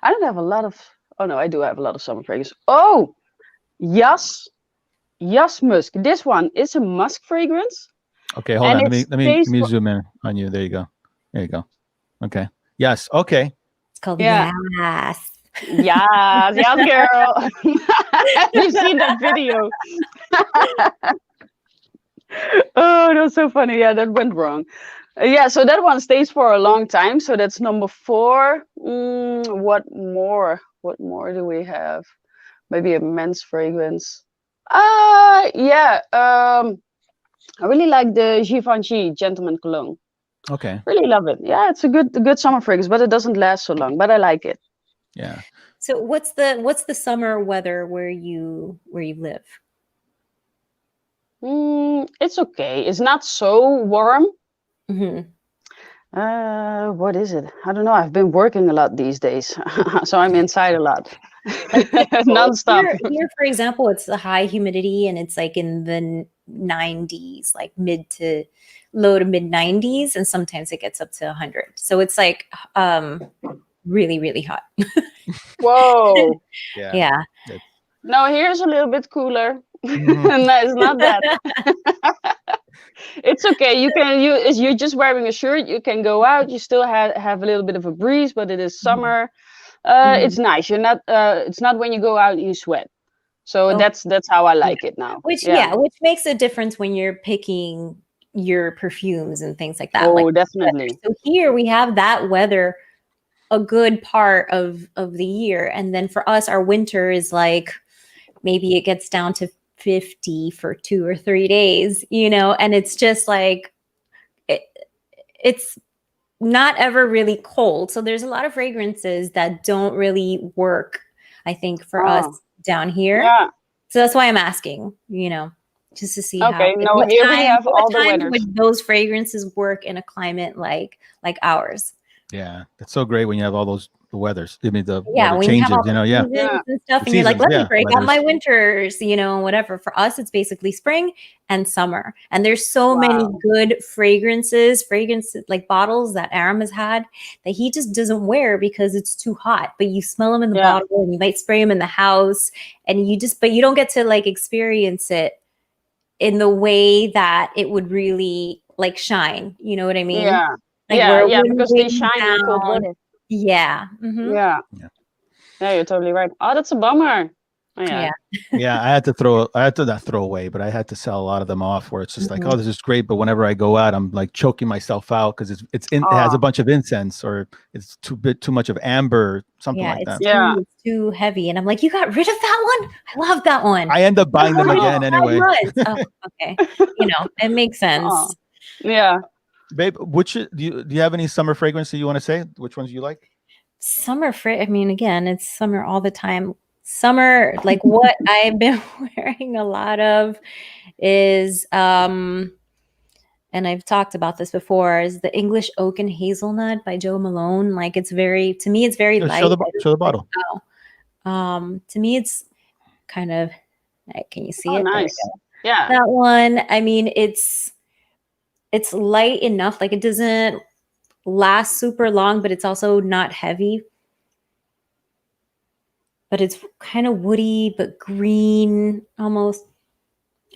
I don't have a lot of. Oh no, I do have a lot of summer fragrances. Oh, Yas Musk. This one is a musk fragrance. Okay, hold on. And Let me zoom in on you. There you go. There you go. Okay. Yes. Okay. It's called Yeah. Yes. Yes, girl. You've seen that video. Oh, that's so funny. Yeah, that went wrong. Yeah, so that one stays for a long time. So that's number 4. What more? What more do we have? Maybe a men's fragrance. Yeah. I really like the Givenchy Gentleman Cologne. Okay. Really love it. Yeah, it's a good summer fragrance, but it doesn't last so long. But I like it. Yeah. So what's the summer weather where you live? It's okay. It's not so warm. Mm-hmm. What is it? I don't know. I've been working a lot these days, so I'm inside a lot, nonstop. Here, for example, it's the high humidity, and it's like in the 90s, like low to mid 90s, and sometimes it gets up to 100. So it's like really, really hot. Whoa. Yeah. No, here's a little bit cooler. No, it's not that. It's okay. You're just wearing a shirt. You can go out. You still have a little bit of a breeze, but it is summer. It's nice. You're not. It's not when you go out and you sweat. So that's how I like it now. Which makes a difference when you're picking your perfumes and things like that. Oh, definitely. So here we have that weather a good part of the year, and then for us, our winter is like maybe it gets down to 50 for 2 or 3 days, and it's just like it's not ever really cold. So there's a lot of fragrances that don't really work, I think, for us down here. Yeah. So that's why I'm asking, just to see how. Okay, no, here we have all the weathers. Would those fragrances work in a climate like ours? Yeah, that's so great when you have all those weathers. I mean, the when changes, you have and stuff, and you're like, let me break out my winters, whatever. For us, it's basically spring and summer, and there's so many good fragrances like bottles that Aram has had that he just doesn't wear because it's too hot. But you smell them in the bottle, and you might spray them in the house, and but you don't get to like experience it in the way that it would really like shine. You know what I mean? Yeah. Like because they shine in cold weather. Yeah. Mm-hmm. Yeah, you're totally right. Oh, that's a bummer. Oh, yeah. I had to not throw away, but I had to sell a lot of them off. Where it's just like, oh, this is great, but whenever I go out, I'm like choking myself out because it has a bunch of incense, or it's too much of amber, something like that. It's too heavy, and I'm like, you got rid of that one? I love that one. I end up buying them again anyway. Okay, it makes sense. Yeah. Babe, do you have any summer fragrance that you want to say? Which ones you like? Summer I mean, again, it's summer all the time. Summer, like what I've been wearing a lot of is, and I've talked about this before, is the English Oak and Hazelnut by Joe Malone. Like to me, it's very light. Show the bottle. To me, it's kind of, can you see it? Nice. Yeah. That one, I mean, it's light enough, like it doesn't last super long, but it's also not heavy. But it's kind of woody, but green almost.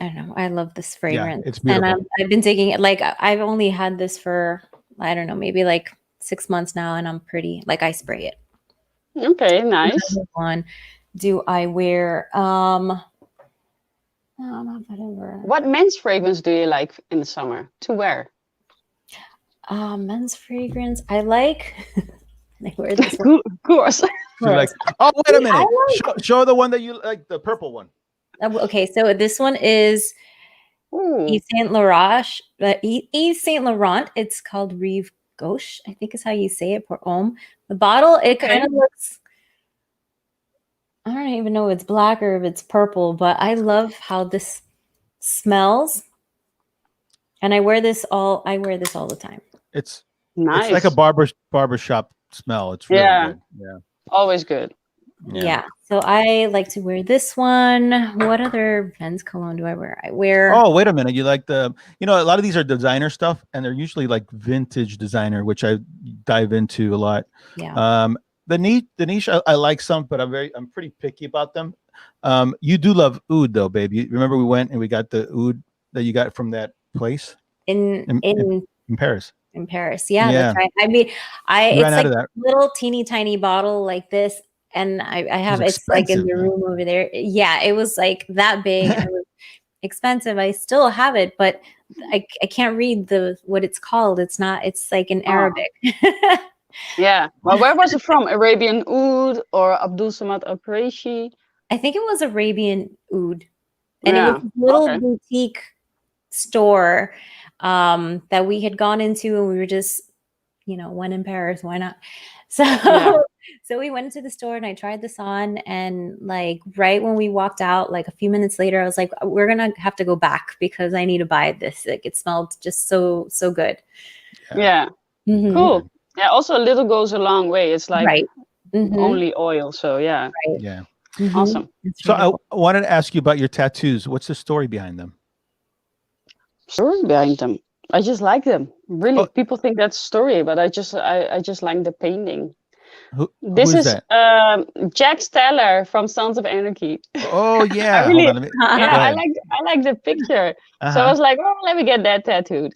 I don't know. I love this fragrance. Yeah, it's beautiful. And I've been taking it, like I've only had this for, I don't know, maybe like 6 months now, and I'm pretty, like I spray it. Okay, nice. One, do I wear, whatever. What men's fragrance do you like in the summer to wear? Men's fragrance. I like. I wear this one. Of course. Like, oh, wait a minute. Show the one that you like, the purple one. Okay, so this one is Yves Saint Laurent. It's called Rive gauche, I think is how you say it, pour homme. The bottle, it kind of looks, I don't even know if it's black or if it's purple, but I love how this smells. And I wear this all the time. It's Nice. It's like a barbershop smell. It's really good. Yeah. Always good. Yeah. So I like to wear this one. What other men's cologne do I wear? I wear. Oh, wait a minute. You like a lot of these are designer stuff, and they're usually like vintage designer, which I dive into a lot. Yeah. The niche, I like some, but I'm pretty picky about them. You do love oud though, babe. You remember we went and we got the oud that you got from that place in Paris. In Paris. Yeah, that's right. I mean, it's like a little teeny tiny bottle like this. And I have it's like in the room over there. Yeah, it was like that big and it was expensive. I still have it, but I can't read what it's called. It's like in Arabic. Yeah. Well, where was it from? Arabian Oud or Abdul Samad Al Quraishi? I think it was Arabian Oud. And it was a little boutique store that we had gone into, and we were just, when in Paris, why not? So so we went into the store and I tried this on, and like right when we walked out, like a few minutes later, I was like, we're gonna have to go back because I need to buy this. Like it smelled just so good. Yeah. Mm-hmm. Cool. Yeah, also a little goes a long way. It's like only oil, so yeah. Right. Yeah. Mm-hmm. Awesome. So I wanted to ask you about your tattoos. What's the story behind them? Story behind them. I just like them. Really, people think that's a story, but I just like the painting. This is that? Jack Steller from Sons of Anarchy. Oh yeah. I like the picture. So I was like, oh, let me get that tattooed.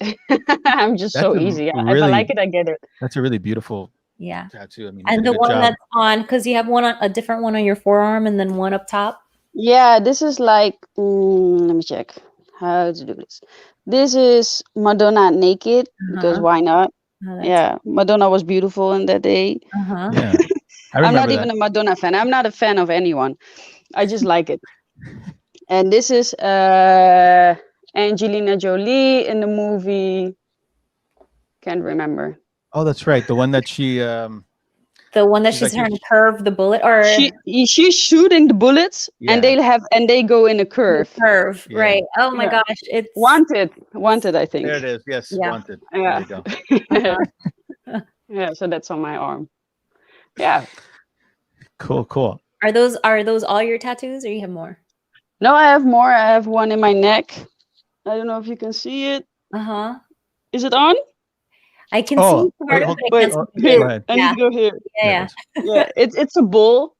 I'm just so easy. If I like it, I get it. That's a really beautiful tattoo. I mean, and the one that's on, because you have a different one on your forearm and then one up top. Yeah, this is like let me check how to do this. This is Madonna naked, because why not? Oh, Madonna was beautiful in that day. Yeah, I'm not even a Madonna fan. I'm not a fan of anyone. I just like it. And this is Angelina Jolie in the movie. Can't remember. Oh, that's right. The one that she. The one that she's trying to curve the bullet, or she's shooting the bullets, and they go in a curve. Right? Oh my gosh, it's wanted. I think there it is. Yes, wanted. Yeah. There you go. Yeah. So that's on my arm. Yeah. Cool. Are those all your tattoos, or you have more? No, I have more. I have one in my neck. I don't know if you can see it. Is it on? I can see part of it. Go ahead. I need to go here. Yeah. It's a bull.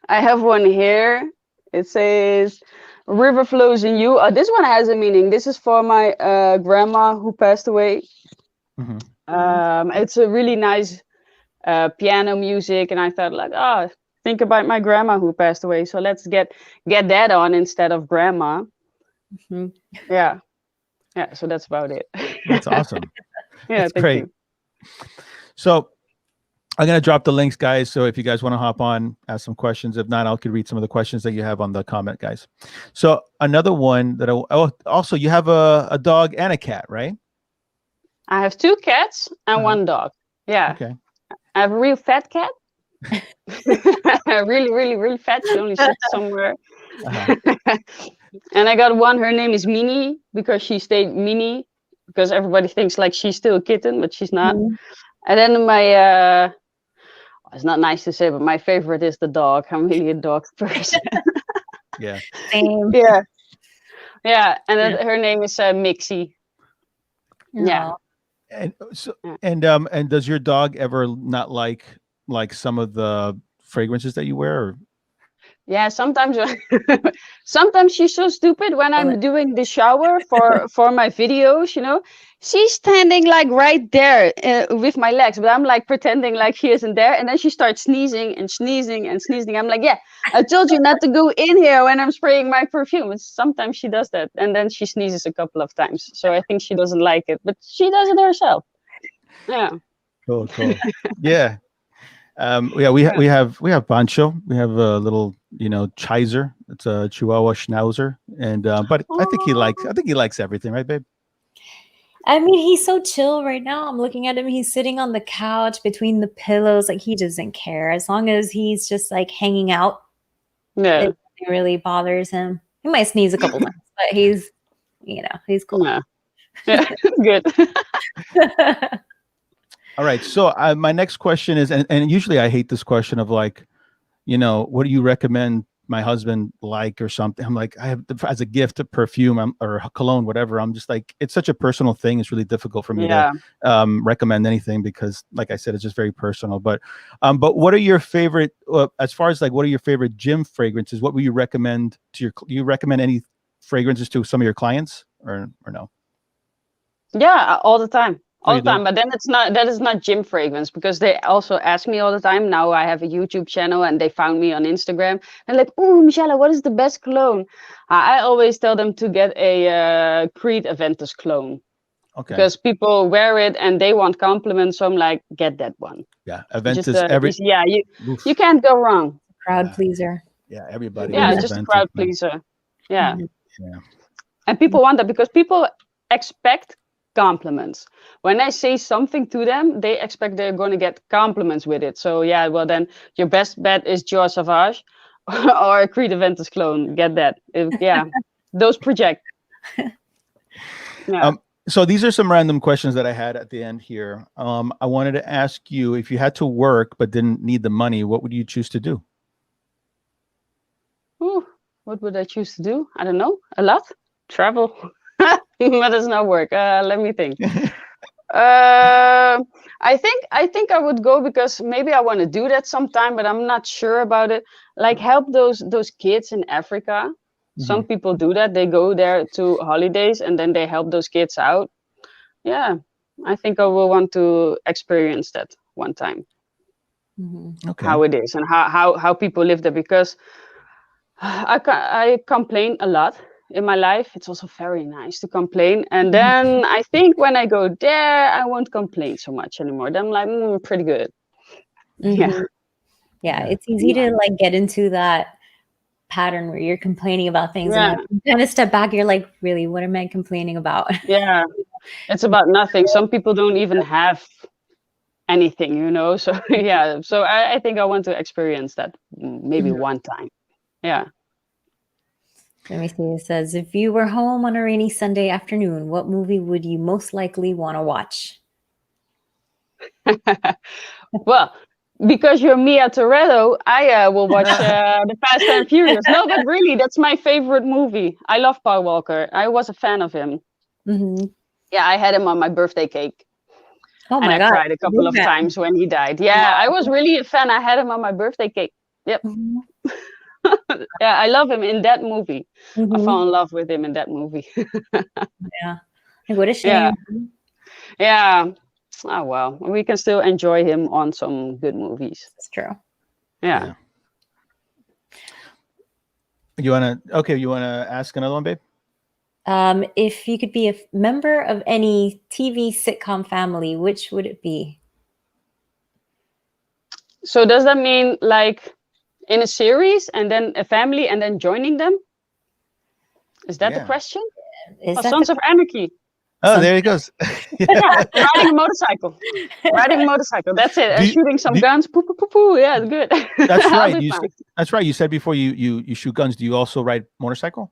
I have one here. It says, "River flows in you." This one has a meaning. This is for my grandma who passed away. It's a really nice piano music, and I thought like, think about my grandma who passed away. So let's get that on instead of grandma. Yeah. Yeah, so that's about it. That's awesome. That's great. You. So I'm going to drop the links, guys. So if you guys want to hop on, ask some questions. If not, I could read some of the questions that you have on the comment, guys. So another one that also, you have a dog and a cat, right? I have 2 cats and 1 dog. Yeah. Okay. I have a real fat cat. really, really, really fat. She only sits somewhere. And I got one. Her name is Minnie because she stayed Minnie, because everybody thinks like she's still a kitten, but she's not. And then my it's not nice to say, but my favorite is the dog. I'm really a dog person. Yeah. Same. Yeah. And then her name is Mixie. Yeah. And so and does your dog ever not like some of the fragrances that you wear? Or? Yeah, sometimes she's so stupid when I'm doing the shower for my videos, she's standing like right there with my legs, but I'm like pretending like she isn't there, and then she starts sneezing and sneezing and sneezing. I'm like, yeah, I told you not to go in here when I'm spraying my perfume. And sometimes she does that, and then she sneezes a couple of times, so I think she doesn't like it, but she does it herself. Yeah. Cool. Yeah. We have Pancho. We have a little, Chiser. It's a Chihuahua Schnauzer, and but I think he likes everything, right, babe? I mean, he's so chill right now. I'm looking at him. He's sitting on the couch between the pillows. Like, he doesn't care. As long as he's just like hanging out, Yeah, it really bothers him. He might sneeze a couple times, but he's cool. yeah, yeah. Good. All right. So my next question is, and usually I hate this question of like, what do you recommend my husband like or something? I'm like, I have as a gift a perfume or cologne, whatever. I'm just like, it's such a personal thing. It's really difficult for me Yeah. to recommend anything because, like I said, it's just very personal. But what are your favorite, as far as like, what are your favorite gym fragrances? What would you recommend to you recommend any fragrances to some of your clients or no? Yeah, all the time. Oh, All you the time. do? But then that is not gym fragrance because they also ask me all the time. Now I have a YouTube channel and they found me on Instagram and like, oh, Michelle, what is the best cologne? I always tell them to get a Creed Aventus cologne Okay. because people wear it and they want compliments. So I'm like, get that one. Yeah. Just Aventus, you can't go wrong. Crowd Yeah. pleaser. Yeah. Everybody Yeah, loves it's just a Aventus, crowd man. pleaser. Yeah. Mhm. Yeah. And people want that because people expect compliments. When I say something to them, they expect they're going to get compliments with it. So yeah, well then your best bet is Dior Sauvage or a Creed Aventus clone. Get that? Yeah, those project. Yeah. So these are some random questions that I had at the end here. I wanted to ask you if you had to work but didn't need the money, what would you choose to do? Ooh, what would I choose to do? I don't know. A lot. Travel. But it's not work. Let me think. I think I would go because maybe I want to do that sometime, but I'm not sure about it. Like help those kids in Africa. Some Mhm. people do that. They go there to holidays and then they help those kids out. Yeah, I think I will want to experience that one time, Mhm. Okay. how it is and how people live there because I complain a lot in my life. It's also very nice to complain. And then I think when I go there, I won't complain so much anymore. Then I'm like, pretty good. Yeah. Mhm. Yeah, Yeah. it's easy to like get into that pattern where you're complaining about things and Yeah. then you kind of step back, you're like, really, what am I complaining about? Yeah. It's about nothing. Some people don't even have anything, So yeah. So I think I want to experience that maybe one time. Yeah. Let me see. It says, if you were home on a rainy Sunday afternoon, what movie would you most likely want to watch? Well, because you're Mia Toretto, I will watch The Fast and Furious. No, but really, that's my favorite movie. I love Paul Walker. I was a fan of him. Mm-hmm. Yeah, I had him on my birthday cake. Oh And my I God. cried a couple of times when he died. Yeah, I was really a fan. I had him on my birthday cake. Yep. Mhm. Yeah, I love him in that movie. I Mhm. fell in love with him in that movie. Yeah. Like, what a Yeah. shame. Yeah. Oh, well, we can still enjoy him on some good movies. It's true. Yeah. You wanna ask another one, babe? If you could be a member of any TV sitcom family, which would it be? So does that mean like in a series and then a family and then joining them? Is that the Yeah. question? Is Or that Sons of Anarchy? Oh, Some- there he goes. Yeah, riding a motorcycle. Riding a motorcycle. That's it. And shooting some guns. Poo, poo, poo, poo. Yeah, it's good. That's I'll right. be fine. That's right. You said before you shoot guns. Do you also ride motorcycle?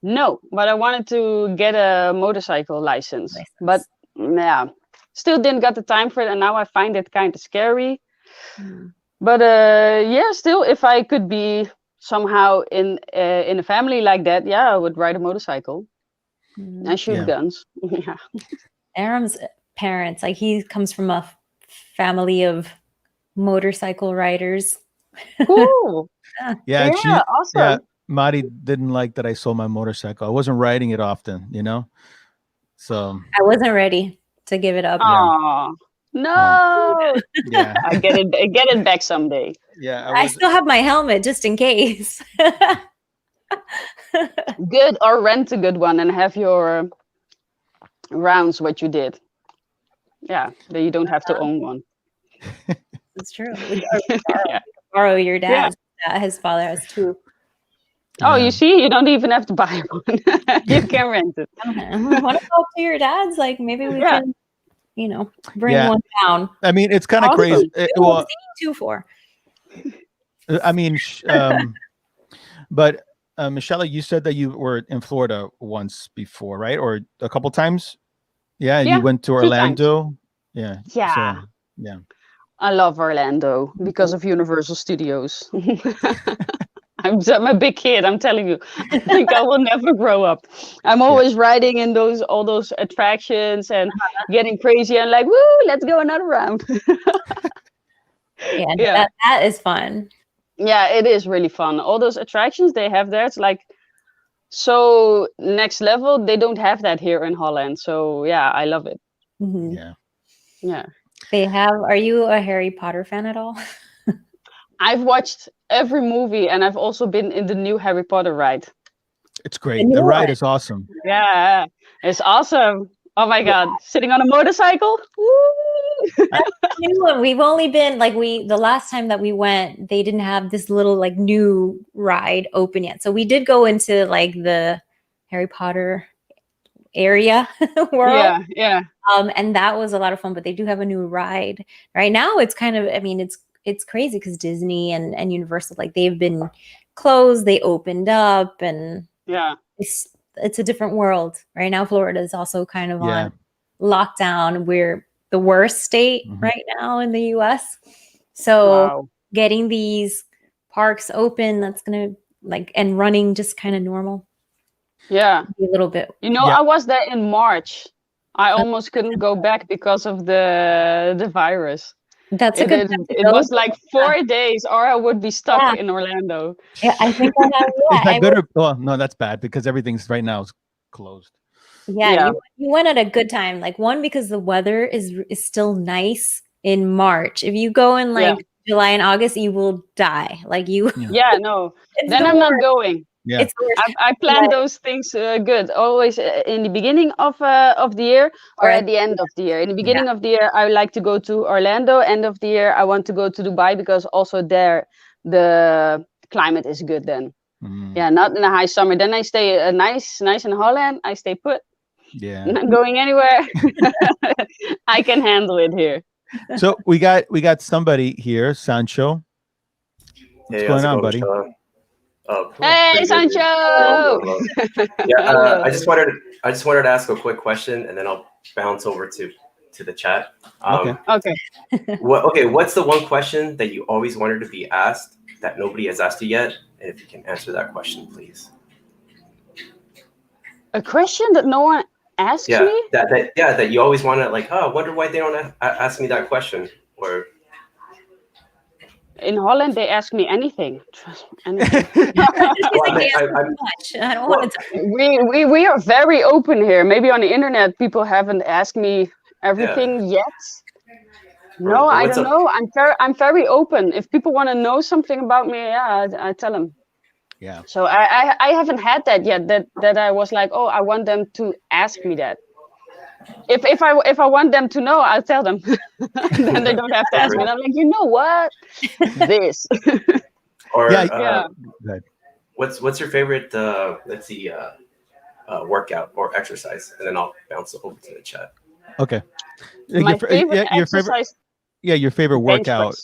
No, but I wanted to get a motorcycle license. But yeah, still didn't got the time for it. And now I find it kind of scary. Mm. But yeah, still, if I could be somehow in a family like that, yeah, I would ride a motorcycle and shoot Yeah. guns. Yeah. Aram's parents, like he comes from a family of motorcycle riders. Cool. Yeah. And Yeah, awesome. Mari didn't like that I sold my motorcycle. I wasn't riding it often, So I wasn't ready to give it up. Oh no! yeah. I get it back someday. Yeah. I still have my helmet just in case. Good, or rent a good one and have your rounds what you did. Yeah, then you don't have to own one. It's true. Borrow your dad's. His father has two. Oh, Yeah. you see, you don't even have to buy one. You can rent it. Want to talk to your dad's? Like maybe we Yeah. can, bring Yeah. one down. I mean, it's kind of Awesome. crazy. Well, Two for. I mean, but Michelle, you said that you were in Florida once before, right? Or a couple times? Yeah, Yeah, you went to 2 times. Orlando. Yeah. Yeah. So, yeah. I love Orlando because of Universal Studios. I'm a big kid, I'm telling you. I think I will never grow up. I'm always riding in all those attractions and getting crazy and like, woo, let's go another round. Yeah, Yeah. that is fun. Yeah, it is really fun. All those attractions they have there, it's like so next level. They don't have that here in Holland. So yeah, I love it. Mhm. Yeah. Yeah. Are you a Harry Potter fan at all? I've watched every movie and I've also been in the new Harry Potter ride. It's great. The ride is awesome. Yeah, it's awesome. Oh my God, sitting on a motorcycle. Woo! New one. We've only been the last time that we went, they didn't have this little like new ride open yet. So we did go into like the Harry Potter area world. Yeah, yeah. And that was a lot of fun, but they do have a new ride. Right now it's kind of, I mean, it's crazy because Disney and Universal, like they've been closed, they opened up, and Yeah. it's a different world. Right now Florida is also kind of Yeah. on lockdown. We're the worst state Mhm. right now in the US. So Wow. getting these parks open, that's gonna and running just kind of normal. Yeah. Be a little bit. You know, Yeah. I was there in March. I almost couldn't go back because of the virus. That's a It, good it, time to it go. was like 4 days or I would be stuck Yeah. in Orlando. Yeah, I think I have. Is that I good or well, no, that's bad because everything's right now is closed. Yeah, Yeah. you went at a good time. Like one, because the weather is still nice in March. If you go in Yeah. July and August, you will die. Like you. Yeah, no. It's Then the I'm not worst. going. Yeah. It's the worst. I plan Right. those things good. Always in the beginning of the year or at the end of the year. In the beginning of the year, I like to go to Orlando. End of the year, I want to go to Dubai because also there the climate is good then. Mm. Yeah, not in a high summer. Then I stay nice in Holland. I stay put. Yeah. Not going anywhere. I can handle it here. So we got somebody here, Sancho. What's going on, buddy? Oh, Hey, pretty good, Sancho! dude. Hello. Yeah, Hello. I just wanted to ask a quick question, and then I'll bounce over to the chat. Okay. Okay. What's the one question that you always wanted to be asked that nobody has asked you yet? And if you can answer that question, please. A question that no one asks Yeah, me? that you always want to I wonder why they don't ask me that question. Or In Holland, they ask me anything. Trust me, anything. I don't want to. We are very open here. Maybe on the internet, people haven't asked me everything yet. No, I don't know. I'm very open. If people want to know something about me, yeah, I tell them. Yeah. So I haven't had that yet. That I was like, oh, I want them to ask me that. If I want them to know, I'll tell them. Then they don't have to ask me. And I'm like, you know what? This. Or Yeah. What's your favorite workout or exercise? And then I'll bounce over to the chat. Okay. My favorite exercise. Your favorite workout.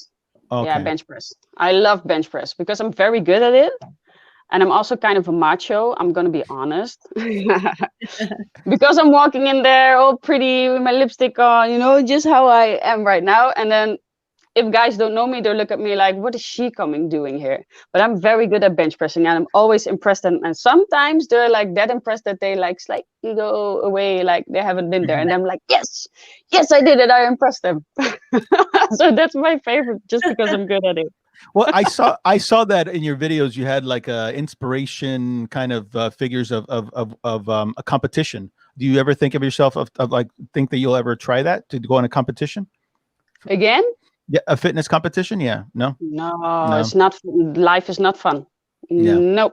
Okay. Yeah, bench press. I love bench press because I'm very good at it. And I'm also kind of a macho. I'm going to be honest. Because I'm walking in there all pretty with my lipstick on, just how I am right now. And then if guys don't know me, they'll look at me like, what is she doing here? But I'm very good at bench pressing and I'm always impressed. And sometimes they're like that impressed that they slightly go away like they haven't been there. And I'm like, yes, I did it. I impressed them. So that's my favorite just because I'm good at it. Well, I saw that in your videos. You had inspiration kind of figures of a competition. Do you ever think of yourself think that you'll ever try that to go on a competition again? Yeah, a fitness competition. Yeah, no, it's not. Life is not fun. Yeah. Nope.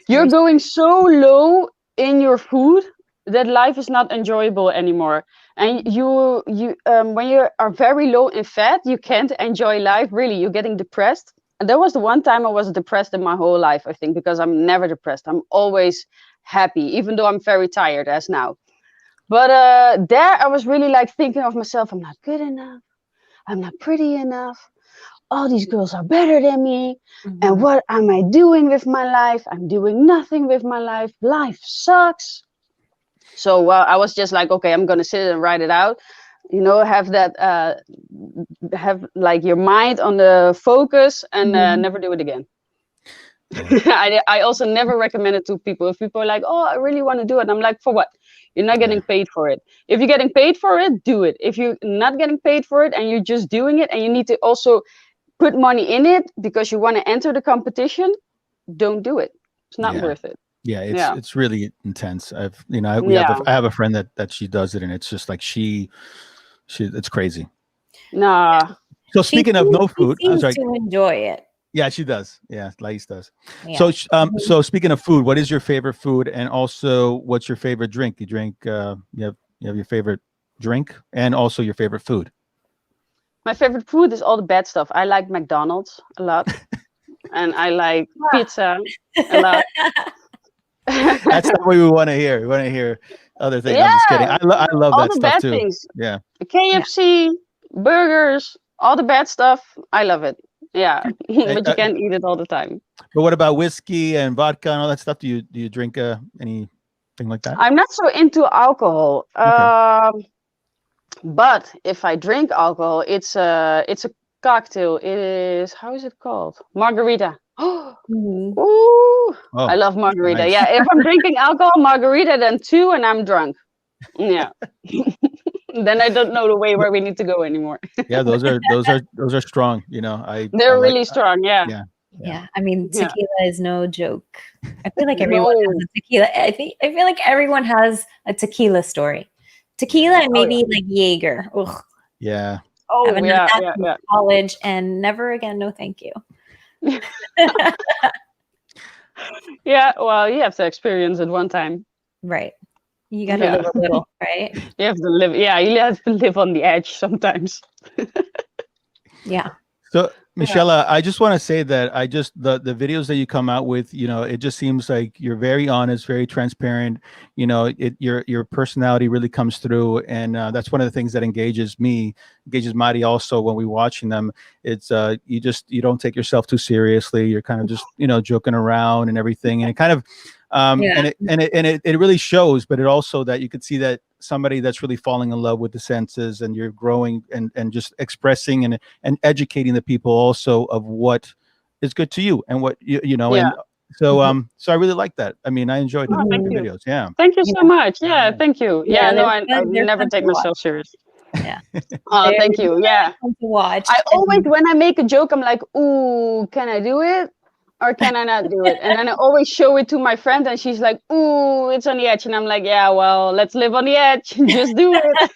You're going so low in your food that life is not enjoyable anymore. And when you are very low in fat, you can't enjoy life. Really, you're getting depressed. there was the one time I was depressed in my whole life, I think, because I'm never depressed. I'm always happy, even though I'm very tired as now. But there I was really like thinking of myself, I'm not good enough. I'm not pretty enough. All these girls are better than me. And what am I doing with my life? I'm doing nothing with my life. Life sucks. So I was just like, okay, I'm going to sit and write it out. You know, have that, have like your mind on the focus and never do it again. I also never recommend it to people. If people are like, oh, I really want to do it. I'm like, for what? You're not getting paid for it. If you're getting paid for it, do it. If you're not getting paid for it and you're just doing it and you need to also put money in it because you want to enter the competition, don't do it. It's not worth it. Yeah, it's really intense. I have a friend that she does it, and it's just like she it's crazy. Nah. So speaking of no food, she seems to enjoy it. Yeah, she does. Yeah, Lais does. Yeah. So speaking of food, what is your favorite food, and also what's your favorite drink? You drink. You have your favorite drink, and also your favorite food. My favorite food is all the bad stuff. I like McDonald's a lot, and I like pizza a lot. That's not what we want to hear. We want to hear other things. I'm just kidding. I love all that the stuff bad too. Things. Yeah. KFC, burgers, all the bad stuff. I love it. Yeah, but you can't eat it all the time. But what about whiskey and vodka and all that stuff? Do you drink anything like that? I'm not so into alcohol. Okay. But if I drink alcohol, it's a cocktail. It is, how is it called? Margarita. Ooh, I love margarita. Nice. Yeah, if I'm drinking alcohol, margarita, then 2 and I'm drunk. Yeah. Then I don't know the way where we need to go anymore. Yeah, those are strong. You know, they're really strong. Yeah. Yeah. I mean, tequila is no joke. I feel like everyone has a tequila. I feel like everyone has a tequila story. Tequila and maybe like Jaeger. Ugh. Yeah. Oh, yeah. College and never again. No, thank you. Yeah. Well, you have to experience it one time. Right. You got to live a little, right? You have to live. Yeah. You have to live on the edge sometimes. Yeah. So, Michelle, I just want to say that the videos that you come out with, you know, it just seems like you're very honest, very transparent. You know, your personality really comes through, and that's one of the things that engages Mari also when we're watching them. It's you don't take yourself too seriously. You're kind of just joking around and everything, and it kind of and it really shows. But it also that you could see that somebody that's really falling in love with the senses, and you're growing and just expressing and educating the people also of what is good to you and what you know. And so so I really like that. I mean, I enjoyed the videos. Yeah. Thank you so much. Yeah, thank you. Yeah, no, I never take myself serious. Yeah. Oh, thank you. Yeah. Fun to watch. I always, when I make a joke, I'm like, ooh, can I do it? Or can I not do it? And then I always show it to my friend, and she's like, ooh, it's on the edge. And I'm like, yeah, well, let's live on the edge. Just do it.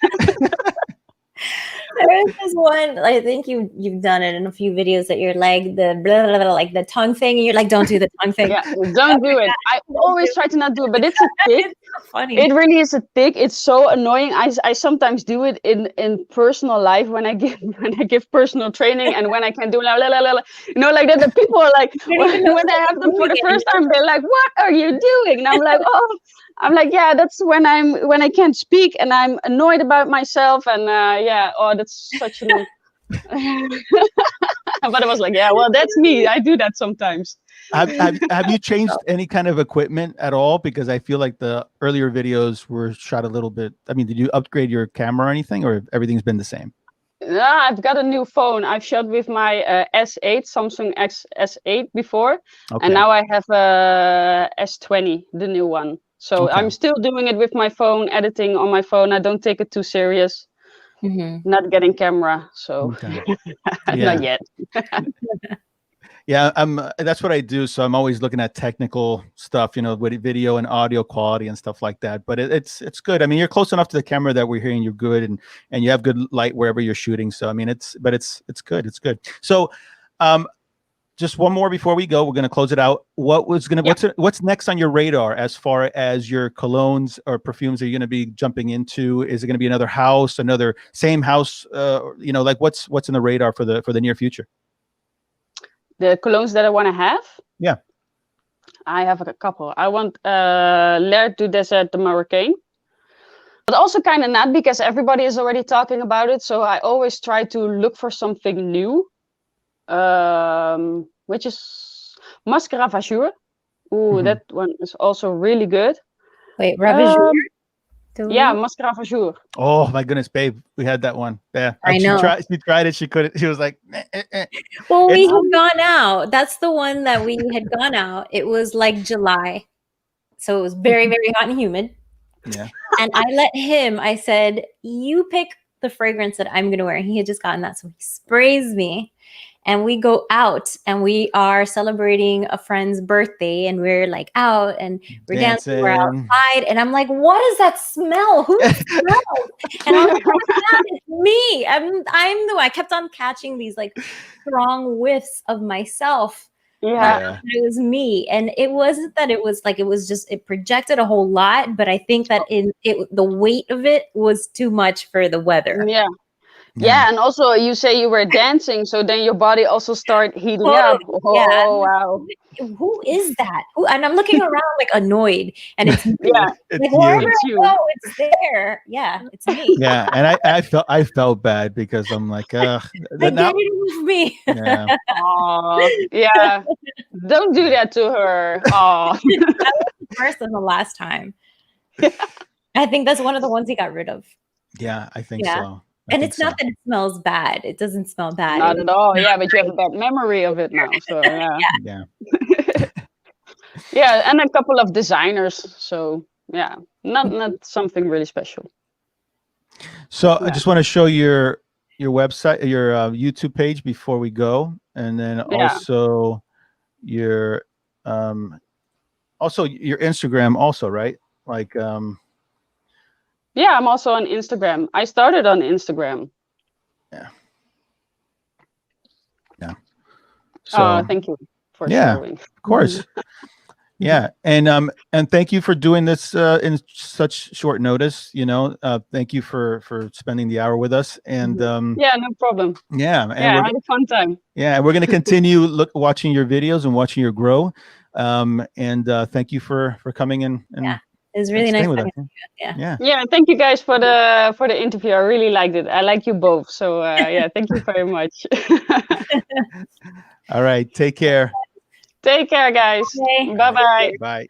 There is this one, I think you've done it in a few videos that you're like the blah, blah, blah, like the tongue thing, and you're like, don't do the tongue thing. Yeah, don't do it. I always try to not do it, but it's a tick. It's so funny. It really is a tick. It's so annoying. I sometimes do it in personal life when I give personal training, and when I can do la la la la, like that. The people are like, when I have them for the first time, they're like, what are you doing? And I'm like, oh. I'm like, yeah, that's when I can't speak and I'm annoyed about myself, and that's such an. But I was like, yeah, well, that's me. I do that sometimes. Have you changed any kind of equipment at all? Because I feel like the earlier videos were shot a little bit. I mean, did you upgrade your camera or anything, or everything's been the same? I've got a new phone. I've shot with my S8, Samsung S8 before, and now I have a S20, the new one. So I'm still doing it with my phone, editing on my phone. I don't take it too serious. Not getting camera, so not yet. Yeah, that's what I do. So I'm always looking at technical stuff, with video and audio quality and stuff like that. But it's good. I mean, you're close enough to the camera that we're hearing you're good, and you have good light wherever you're shooting. So I mean, it's good. It's good. So just one more before we go. We're going to close it out. What's next on your radar as far as your colognes or perfumes are you going to be jumping into? Is it going to be another house, same house? Like what's in the radar for the near future? the colognes that I want to have. Yeah. I have a couple. I want L'air du désert de Marocain. But also kind of not, because everybody is already talking about it. So I always try to look for something new, which is Mascara Vazure. Ooh, Mhm. that one is also really good. Wait, Ravageur? Yeah, Mascara Vazure. Oh my goodness, babe, we had that one. Yeah, I know. She tried it. She couldn't. She was like, Well, we It's- had gone out. That's the one that we had gone out. It was like July. So it was very, very hot and humid. Yeah. And I said, you pick the fragrance that I'm going to wear. And he had just gotten that. So he sprays me. And we go out and we are celebrating a friend's birthday. And we're like out and we're dancing. We're outside. And I'm like, what is that smell? Who smells? And I'm like, oh my God, it's me. I'm the one. I kept on catching these like strong whiffs of myself. Yeah. It was me. And it wasn't that it was like, it projected a whole lot. But I think that the weight of it was too much for the weather. Yeah. Yeah, and also you say you were dancing, so then your body also start heating up. Oh, yeah. Wow. Who is that? And I'm looking around like annoyed, and it's me. Yeah, it's like, you. wherever It's I you. go, it's there. Yeah, it's me. Yeah, and I felt bad because I'm like, I get it with me. Yeah. Oh, yeah. Don't do that to her. Oh. That was worse than the last time. I think that's one of the ones he got rid of. Yeah, I think Yeah. so. And it's not that it smells bad. It doesn't smell bad. Not at all. Yeah, but you have a bad memory of it now. So yeah. Yeah. Yeah, and a couple of designers. So yeah, not something really special. So I just want to show your website, your YouTube page before we go, and then also your Instagram also, right? Like yeah, I'm also on Instagram. I started on Instagram. Yeah. So thank you for showing. Of course. Yeah, and thank you for doing this in such short notice. You know, thank you for spending the hour with us. And yeah, no problem. Yeah, and I had a fun time. Yeah, we're going to continue watching your videos and watching your grow. And thank you for coming in. And yeah, it was really nice. With us. Yeah. Thank you guys for the interview. I really liked it. I like you both. So yeah, thank you very much. All right, take care. Take care, guys. Okay. Bye-bye. Bye.